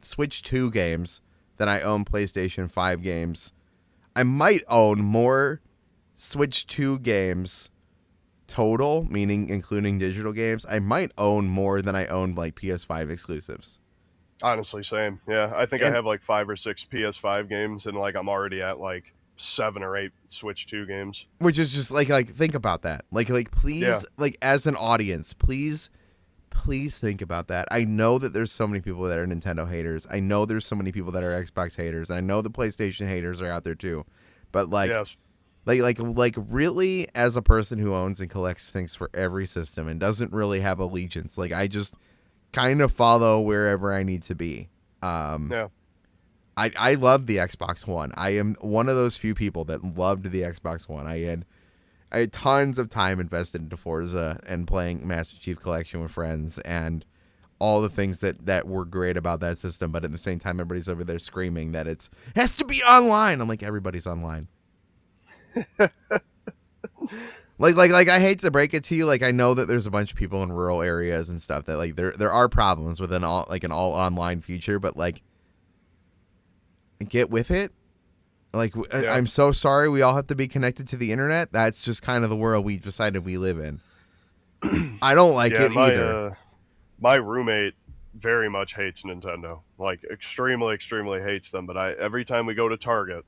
Switch 2 games than I own PlayStation 5 games. I might own more Switch 2 games total, meaning including digital games. I might own more than I own like PS5 exclusives. Honestly, same. Yeah, I think I And- have like 5 or 6 PS5 games, and like I'm already at like 7 or 8 Switch 2 games. Which is just like think about that. Like please, Yeah. like as an audience, please think about that. I know that there's so many people that are Nintendo haters. I know there's so many people that are Xbox haters. I know the PlayStation haters are out there too. But like Yes. like really, as a person who owns and collects things for every system and doesn't really have allegiance, like I just kind of follow wherever I need to be. Yeah. I love the Xbox One. I am one of those few people that loved the Xbox One. I had tons of time invested into Forza and playing Master Chief Collection with friends and all the things that were great about that system. But at the same time, everybody's over there screaming that it has to be online. I'm like, everybody's online. like I hate to break it to you. Like I know that there's a bunch of people in rural areas and stuff that like there are problems with an all online future, but like get with it. Like, Yeah. I'm so sorry we all have to be connected to the internet. That's just kind of the world we decided we live in. I don't like it either. My roommate very much hates Nintendo. Like, extremely, extremely hates them. But every time we go to Target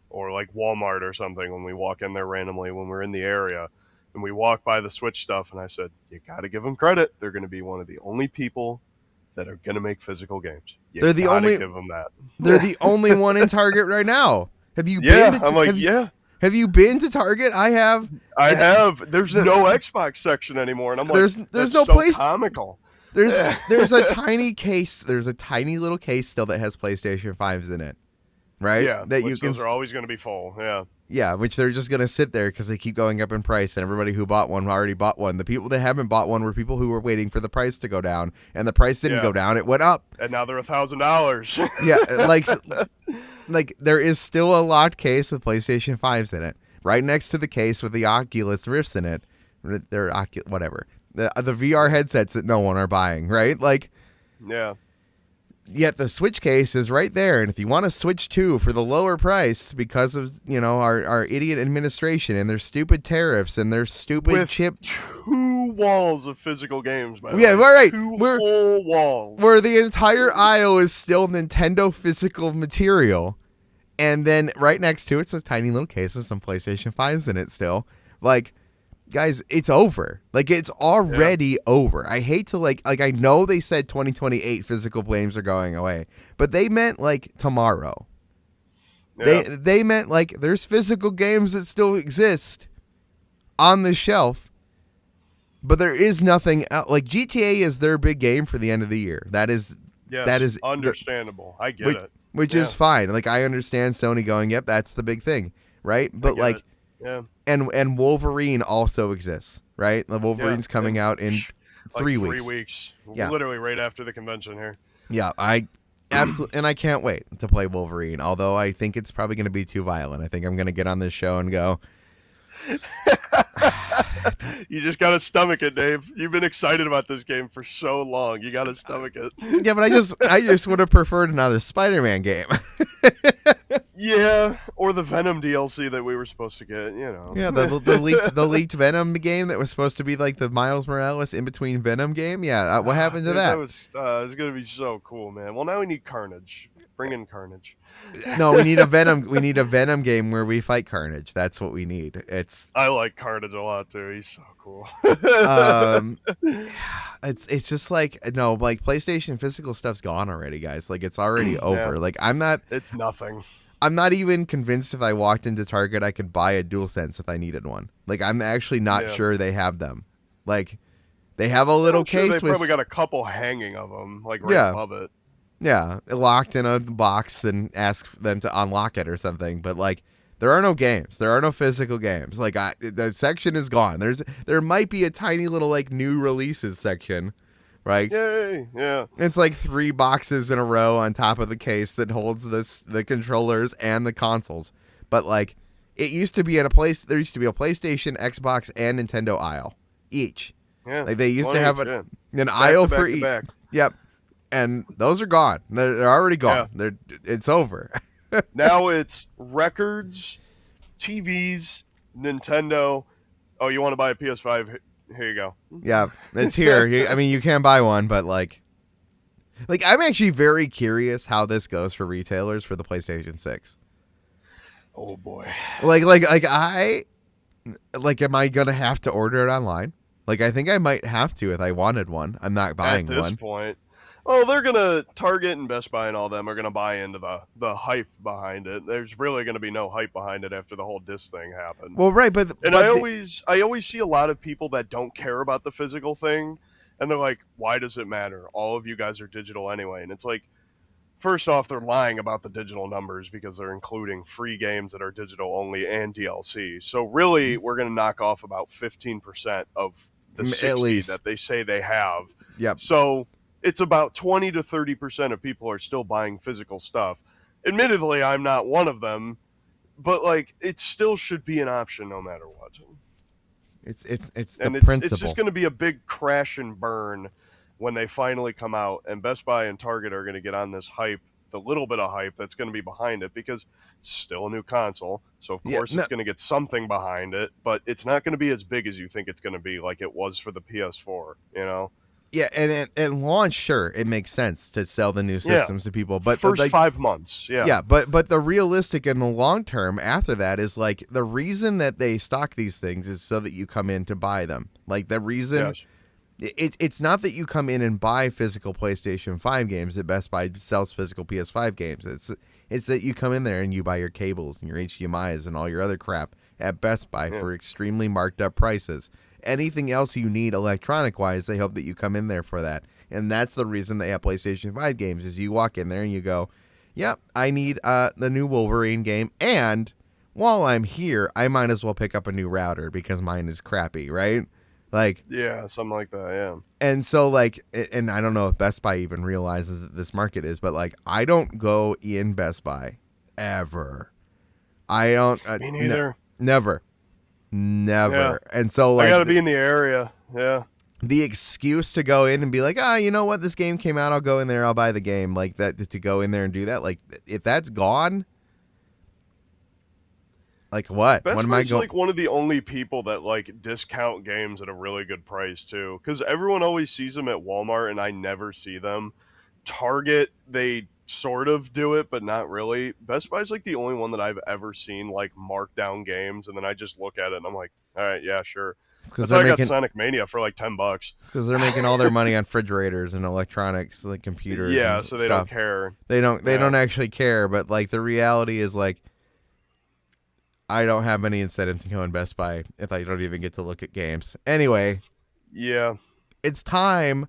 or like Walmart or something, when we walk in there randomly when we're in the area, and we walk by the Switch stuff, and I said, you got to give them credit. They're going to be one of the only people that are going to make physical games. They're the only. Give them that. They're the only one in Target right now. Have you Yeah, been? To, I'm like, have, yeah. Have you been to Target? I have. I have. There's no Xbox section anymore, and I'm like, there's that's no so place. comical. There's a tiny case. There's a tiny little case still that has PlayStation 5s in it, right? Yeah, that which those are always going to be full. Yeah. Yeah, which they're just gonna sit there because they keep going up in price, and everybody who bought one already bought one. The people that haven't bought one were people who were waiting for the price to go down, and the price didn't go down; it went up. And now they're $1,000. Yeah, like there is still a locked case with PlayStation 5s in it, right next to the case with the Oculus Rifts in it. They're whatever the VR headsets that no one are buying, right? Like, yeah. Yet the Switch case is right there, and if you want to Switch 2 for the lower price because of our idiot administration and their stupid tariffs and their stupid With chip, 2 walls of physical games. By the yeah, way. all right, 2 full walls. where the entire aisle is still Nintendo physical material, and then right next to it's a tiny little case with some PlayStation 5s in it still. Like, guys, it's over. Like, it's already over. I hate to like I know they said 2028 physical games are going away, but they meant like tomorrow. Yeah. They meant like there's physical games that still exist on the shelf, but there is nothing like GTA is their big game for the end of the year. That is understandable. I get it. Which is fine. Like, I understand Sony going, yep, that's the big thing, right? But like it. Yeah. And Wolverine also exists, right? The Wolverine's coming out in like 3 3 weeks. weeks. Yeah. Literally right after the convention here. Yeah, I absolutely, and I can't wait to play Wolverine. Although I think it's probably going to be too violent. I think I'm going to get on this show and go. You just gotta stomach it, Dave. You've been excited about this game for so long. You gotta stomach it. Yeah, but I just would have preferred another Spider-Man game. Yeah, or the Venom DLC that we were supposed to get. You know. Yeah, the leaked Venom game that was supposed to be like the Miles Morales in between Venom game. Yeah, what happened to that? That was it's gonna be so cool, man. Well, now we need Carnage. Bring in Carnage. No, we need a Venom. We need a Venom game where we fight Carnage. That's what we need. I like Carnage a lot too. He's so cool. Um, it's just like no, like PlayStation physical stuff's gone already, guys. Like it's already over. Like It's nothing. I'm not even convinced if I walked into Target I could buy a DualSense if I needed one. Like I'm actually not sure they have them. Like they have a little case. They probably got a couple hanging of them, like above it. Yeah, locked in a box and ask them to unlock it or something. But like, there are no games. There are no physical games. Like the section is gone. There might be a tiny little like new releases section, right? Yay! Yeah. It's like 3 boxes in a row on top of the case that holds the controllers and the consoles. But like, it used to be there used to be a PlayStation, Xbox, and Nintendo aisle each. Yeah. Like they used to have an back aisle to for back to each. back. Yep. And those are gone. They're already gone. Yeah. It's over. Now it's records, TVs, Nintendo. Oh, you want to buy a PS5? Here you go. Yeah, it's here. I mean, you can buy one, but like I'm actually very curious how this goes for retailers for the PlayStation 6. Oh boy. Am I gonna have to order it online? Like, I think I might have to if I wanted one. I'm not buying one. At this point. Oh, they're gonna Target and Best Buy and all them are gonna buy into the hype behind it. There's really gonna be no hype behind it after the whole disc thing happened. Well, right, I always see a lot of people that don't care about the physical thing, and they're like, "Why does it matter? All of you guys are digital anyway." And it's like, first off, they're lying about the digital numbers because they're including free games that are digital only and DLC. So really, we're gonna knock off about 15% of the 60 that they say they have. Yep. So it's about 20 to 30% of people are still buying physical stuff. Admittedly, I'm not one of them, but like it still should be an option no matter what. It's the principle. It's just going to be a big crash and burn when they finally come out, and Best Buy and Target are going to get on this hype, the little bit of hype that's going to be behind it, because it's still a new console. So of course it's going to get something behind it, but it's not going to be as big as you think it's going to be, like it was for the PS4, you know? Yeah, and at launch, sure, it makes sense to sell the new systems to people. But first 5 months, yeah. But the realistic in the long term after that is like the reason that they stock these things is so that you come in to buy them. Like the reason, it's not that you come in and buy physical PlayStation 5 games that Best Buy sells physical PS5 games. It's that you come in there and you buy your cables and your HDMIs and all your other crap at Best Buy for extremely marked up prices. Anything else you need electronic wise, they hope that you come in there for that. And that's the reason they have PlayStation 5 games is you walk in there and you go, yep, I need the new Wolverine game. And while I'm here, I might as well pick up a new router because mine is crappy, right? Like, yeah, something like that, yeah. And so like, and I don't know if Best Buy even realizes that this market is, but like, I don't go in Best Buy ever. I don't. Me neither. Never. Yeah. And so like I gotta be in the area. Yeah. The excuse to go in and be like, you know what, this game came out, I'll go in there, I'll buy the game, like that, to go in there and do that, like if that's gone, like what? Best what am Buy's I going? Like one of the only people that like discount games at a really good price too, because everyone always sees them at Walmart and I never see them. Target, they sort of do it, but not really. Best Buy's like the only one that I've ever seen like mark down games, and then I just look at it and I'm like, all right, yeah, sure. That's why I got Sonic Mania for like $10. Because they're making all their money on refrigerators and electronics, like computers. Yeah, and so they stuff. don't care. They don't actually care. But like the reality is like, I don't have any incentive to go in Best Buy if I don't even get to look at games. Anyway. Yeah. It's time.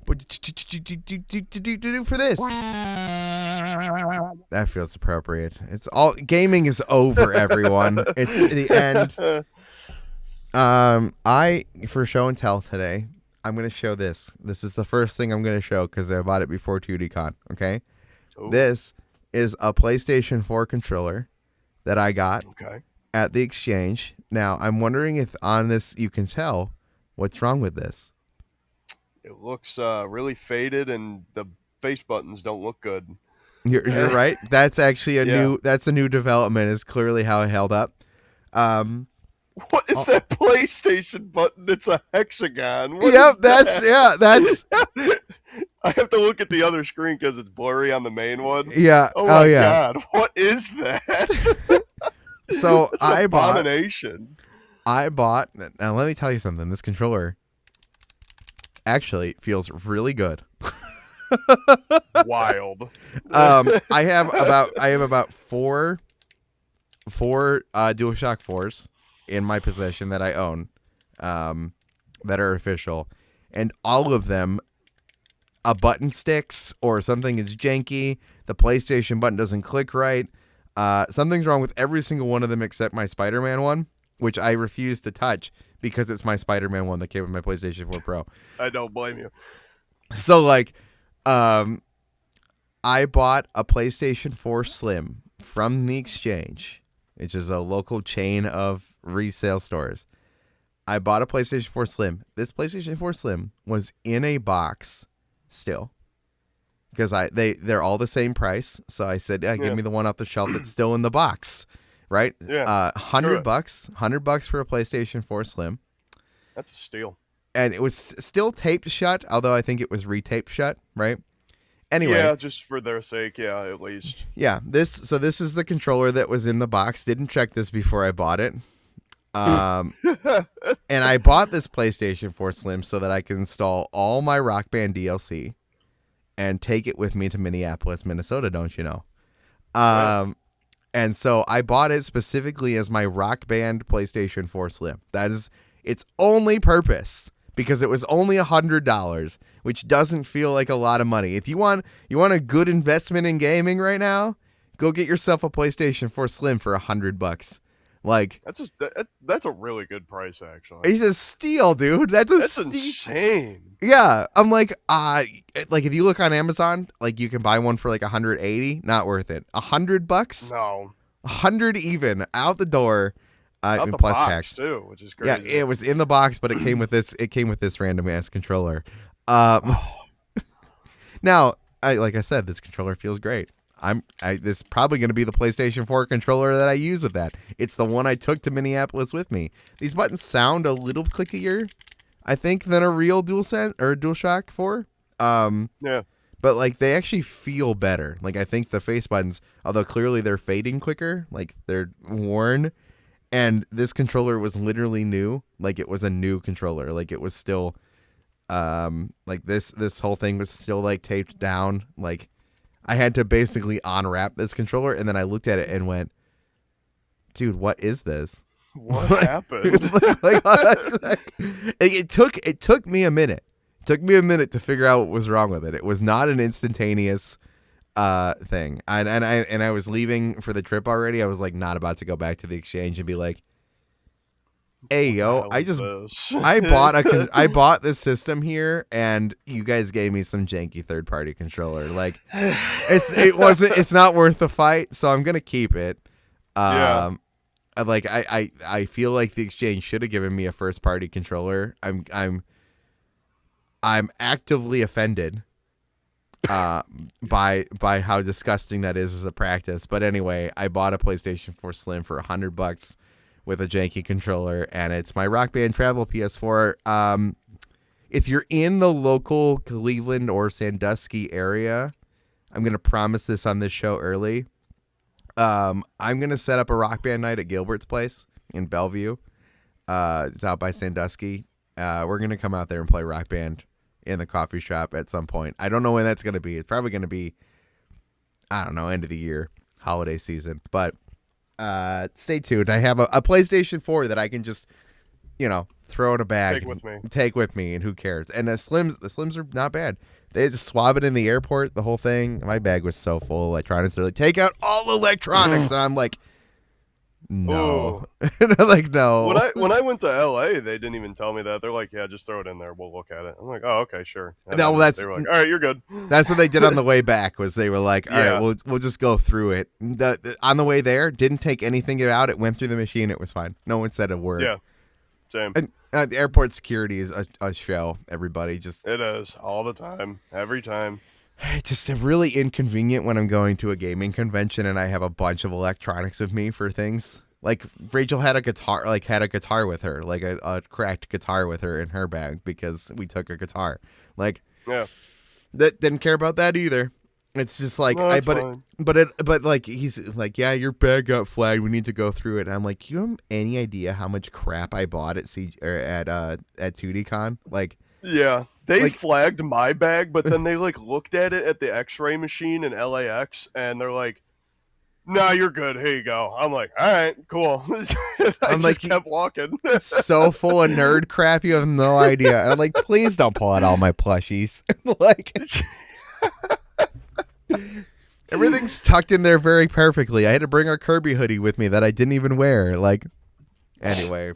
What do for this? That feels appropriate. It's all gaming is over, everyone. It's the end. For show and tell today, I'm going to show this. This is the first thing I'm going to show because I bought it before 2DCon. Okay. Ooh. This is a PlayStation 4 controller that I got at the exchange. Now I'm wondering if on this you can tell what's wrong with this. It looks really faded, and the face buttons don't look good. You're right. That's actually a new development. Is clearly how it held up. What is that PlayStation button? It's a hexagon. Yep, that's I have to look at the other screen because it's blurry on the main one. Yeah. Oh Oh my yeah. god, what is that? So That's an abomination. I bought. Now let me tell you something. This controller actually feels really good. Wild. I have about four DualShock 4s in my possession that I own, that are official, and all of them, a button sticks or something is janky. The PlayStation button doesn't click right. Something's wrong with every single one of them except my Spider-Man one, which I refuse to touch because it's my Spider-Man one that came with my PlayStation 4 Pro. I don't blame you. So like, I bought a PlayStation 4 Slim from the Exchange, which is a local chain of resale stores. I bought a PlayStation 4 Slim. This PlayStation 4 Slim was in a box still, because they're all the same price. So I said, yeah, give me the one off the shelf that's still in the box, right? Yeah, $100, $100 for a PlayStation 4 Slim. That's a steal. And it was still taped shut, although I think it was retaped shut, right? Anyway, yeah, just for their sake, yeah, at least. Yeah, this is the controller that was in the box. Didn't check this before I bought it. And I bought this PlayStation 4 Slim so that I can install all my Rock Band DLC and take it with me to Minneapolis, Minnesota, don't you know? And so I bought it specifically as my Rock Band PlayStation 4 Slim. That is its only purpose, because it was only $100, which doesn't feel like a lot of money. If you want a good investment in gaming right now, go get yourself a PlayStation 4 Slim for $100. Like, that's a really good price, actually. It's a steal, dude. That's insane. Yeah, I'm like if you look on Amazon, like you can buy one for like $180, not worth it. $100? No. 100 even out the door. Out and the plus box tax too, which is crazy. Yeah, it was in the box, but it came with this. It came with this random ass controller. Now, like I said, this controller feels great. This is probably going to be the PlayStation 4 controller that I use with that. It's the one I took to Minneapolis with me. These buttons sound a little clickier, I think, than a real DualShock 4. Yeah. But like they actually feel better. Like I think the face buttons, although clearly they're fading quicker, like they're worn. And this controller was literally new. Like it was a new controller. Like it was still, like this whole thing was still like taped down. Like I had to basically unwrap this controller, and then I looked at it and went, "Dude, what is this? What happened?" It took me a minute. It took me a minute to figure out what was wrong with it. It was not an instantaneous thing. And I was leaving for the trip already. I was like not about to go back to the Exchange and be like, "Hey yo, I bought this system here, and you guys gave me some janky third party controller. Like, it's not worth the fight, so I'm gonna keep it." Yeah. Like I feel like the Exchange should have given me a first party controller. I'm actively offended by how disgusting that is as a practice. But anyway, I bought a PlayStation 4 Slim for $100 with a janky controller, and it's my Rock Band Travel PS4. If you're in the local Cleveland or Sandusky area, I'm gonna promise this on this show early. I'm gonna set up a Rock Band night at Gilbert's place in Bellevue. It's out by Sandusky. We're gonna come out there and play Rock Band in the coffee shop at some point. I don't know when that's gonna be. It's probably gonna be, I don't know, end of the year, holiday season. But stay tuned. I have a PlayStation 4 that I can just, throw in a bag, take with me, and who cares? And the Slims are not bad. They just swab it in the airport, the whole thing. My bag was so full of electronics. They're like, take out all electronics, and I'm like, no. Like, no. When I went to LA, they didn't even tell me that. They're like, yeah, just throw it in there. We'll look at it. I'm like, oh, okay, sure. And no, they were like, all right, you're good. That's what they did on the way back. Was they were like, all right, we'll just go through it. On the way there, didn't take anything out. It went through the machine. It was fine. No one said a word. Yeah, same. And the airport security is a show. Everybody just it is all the time, every time. It's just really inconvenient when I'm going to a gaming convention and I have a bunch of electronics with me for things. Like Rachel had a guitar with her, like a cracked guitar with her in her bag because we took a guitar. Like, yeah, That didn't care about that either. It's just like No, it's fine. but like he's like, yeah, your bag got flagged. We need to go through it. And I'm like, you have any idea how much crap I bought at at 2DCon? Yeah, they Like- flagged my bag, but then they like looked at it at the X-ray machine in LAX, and they're like, "Nah, you're good. Here you go." I'm like, "All right, cool." I just kept walking. It's so full of nerd crap. You have no idea. And I'm like, please don't pull out all my plushies. Like. Everything's tucked in there very perfectly. I had to bring a Kirby hoodie with me that I didn't even wear. Anyway,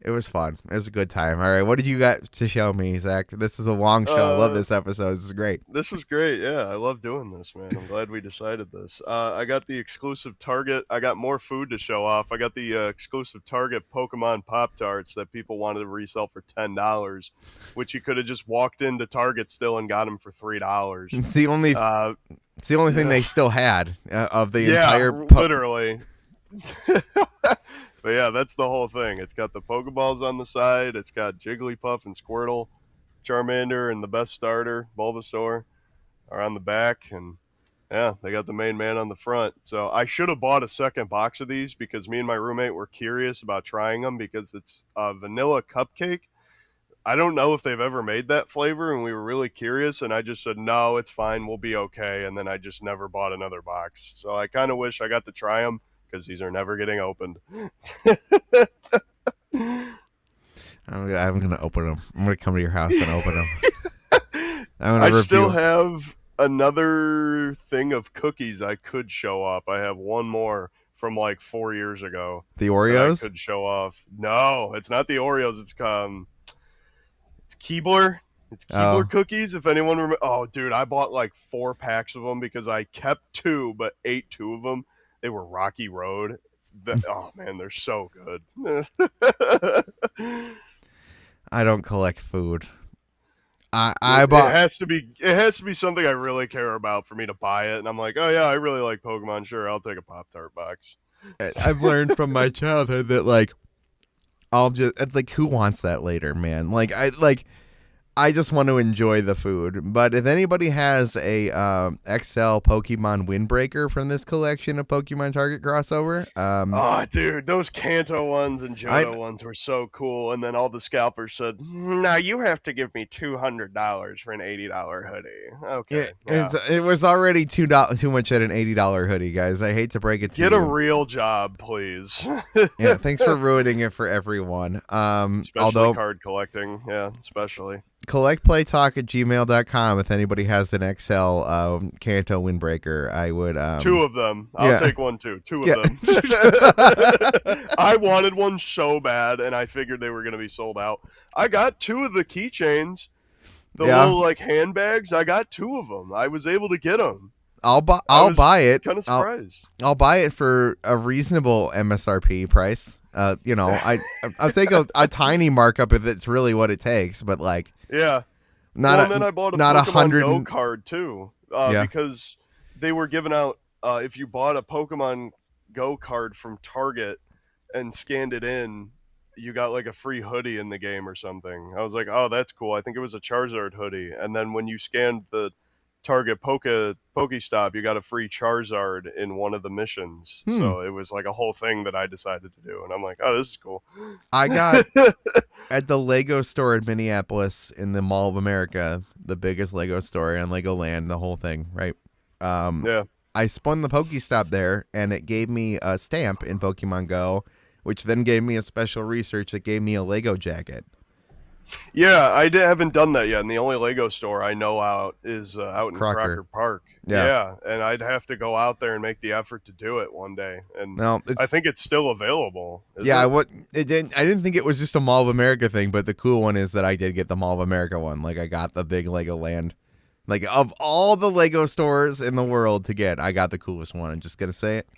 it was fun. It was a good time. All right, what did you got to show me, Zach? This is a long show. I love this episode. This is great. This was great. Yeah, I love doing this, man. I'm glad we decided this. I got the exclusive Target. I got more food to show off. I got the exclusive Target Pokemon Pop-Tarts that people wanted to resell for $10, which you could have just walked into Target still and got them for $3. It's the only thing they still had of the entire. Literally. But yeah, that's the whole thing. It's got the Pokeballs on the side. It's got Jigglypuff and Squirtle, Charmander, and the best starter, Bulbasaur, are on the back. And yeah, they got the main man on the front. So I should have bought a second box of these because me and my roommate were curious about trying them because it's a vanilla cupcake. I don't know if they've ever made that flavor, and we were really curious, and I just said, no, it's fine, we'll be okay, and then I just never bought another box. So I kind of wish I got to try them, because these are never getting opened. I'm going to open them. I'm going to come to your house and open them. I still have another thing of cookies I could show off. I have one more from like 4 years ago. The Oreos? I could show off. No, it's not the Oreos. It's Keebler. It's Keebler cookies. If anyone remember. Oh, dude, I bought like 4 packs of them because I kept 2 but ate 2 of them. They were Rocky Road. Oh man, they're so good. I don't collect food. I bought. It has to be something I really care about for me to buy it. And I'm like, oh yeah, I really like Pokemon. Sure, I'll take a Pop-Tart box. I've learned from my childhood that I'll just who wants that later, man? I just want to enjoy the food. But if anybody has a XL Pokemon Windbreaker from this collection of Pokemon Target crossover, oh, dude, those Kanto ones and Johto ones were so cool. And then all the scalpers said, "Now you have to give me $200 for an $80 hoodie." Okay, it was already too much at an $80 hoodie, guys. I hate to break it to you. Get a real job, please. Yeah, thanks for ruining it for everyone. Especially card collecting, yeah, especially. collectplaytalk@gmail.com if anybody has an XL Kanto Windbreaker. I would 2 of them. I'll take one too. 2 of them. I wanted one so bad, and I figured they were going to be sold out. I got 2 of the keychains, the little handbags. I got 2 of them. I was able to get them. I'll buy it. Kind of surprised. I'll buy it for a reasonable MSRP price. I'll take a tiny markup if it's really what it takes, but yeah. And then I bought a Pokemon Go card too, because they were giving out if you bought a Pokemon Go card from Target and scanned it in, you got like a free hoodie in the game or something. I was like, oh, that's cool. I think it was a Charizard hoodie, and then when you scanned the Target Pokestop, you got a free Charizard in one of the missions. So it was like a whole thing that I decided to do, and I'm like, oh, this is cool. I got at the Lego store in Minneapolis in the Mall of America, the biggest Lego store in Legoland, the whole thing, right? Yeah. I spun the Pokestop there, and it gave me a stamp in Pokemon Go, which then gave me a special research that gave me a Lego jacket. Yeah, haven't done that yet, and the only Lego store I know out is out in Crocker Park. Yeah, and I'd have to go out there and make the effort to do it one day. And I think it's still available. I didn't think it was just a Mall of America thing, but the cool one is that I did get the Mall of America one. I got the big Legoland. Of all the Lego stores in the world to get, I got the coolest one. I'm just gonna say it.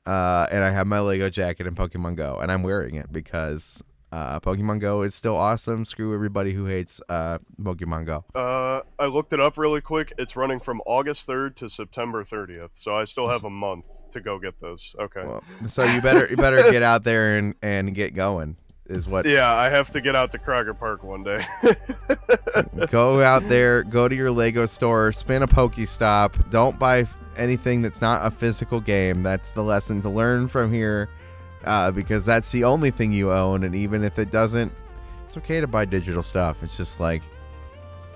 And I have my Lego jacket in Pokemon Go, and I'm wearing it because Pokemon Go is still awesome. Screw everybody who hates Pokemon Go. I looked it up really quick. It's running from August 3rd to September 30th, so I still have a month to go get this. Okay. Well, so you better get out there and get going. is what. Yeah, I have to get out to Kroger Park one day. Go out there, go to your Lego store, spin a Pokestop. Don't buy anything that's not a physical game. That's the lesson to learn from here, because that's the only thing you own. And even if it doesn't, it's okay to buy digital stuff. It's just like,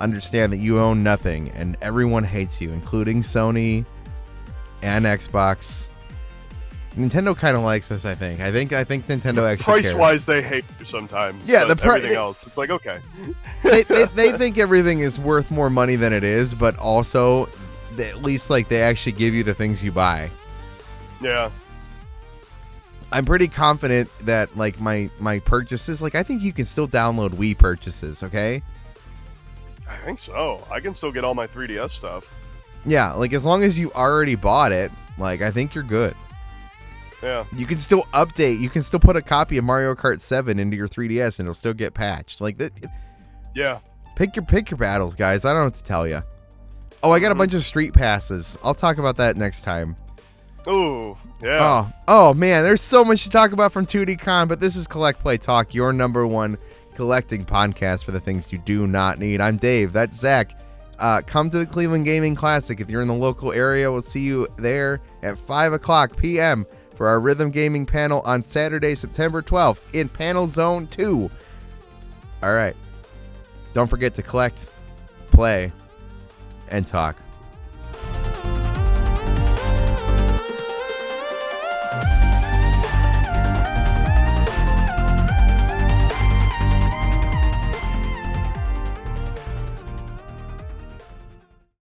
understand that you own nothing and everyone hates you, including Sony and Xbox. Nintendo kind of likes us, I think. I think Nintendo actually cares. Price-wise, they hate you sometimes. Yeah, but everything else, it's like, okay. they think everything is worth more money than it is, but also at least like they actually give you the things you buy. Yeah. I'm pretty confident that like my purchases, like I think you can still download Wii purchases, okay? I think so. I can still get all my 3DS stuff. Yeah, like as long as you already bought it, like I think you're good. Yeah. You can still update. You can still put a copy of Mario Kart 7 into your 3DS and it'll still get patched. Like that. Yeah. Pick your battles, guys. I don't know what to tell you. Oh, I got a bunch of street passes. I'll talk about that next time. Ooh, yeah. Oh man, there's so much to talk about from 2D Con, but this is Collect Play Talk, your number one collecting podcast for the things you do not need. I'm Dave. That's Zach. Come to the Cleveland Gaming Classic. If you're in the local area, we'll see you there at 5 o'clock p.m. for our Rhythm Gaming panel on Saturday, September 12th in Panel Zone 2. All right. Don't forget to collect, play, and talk.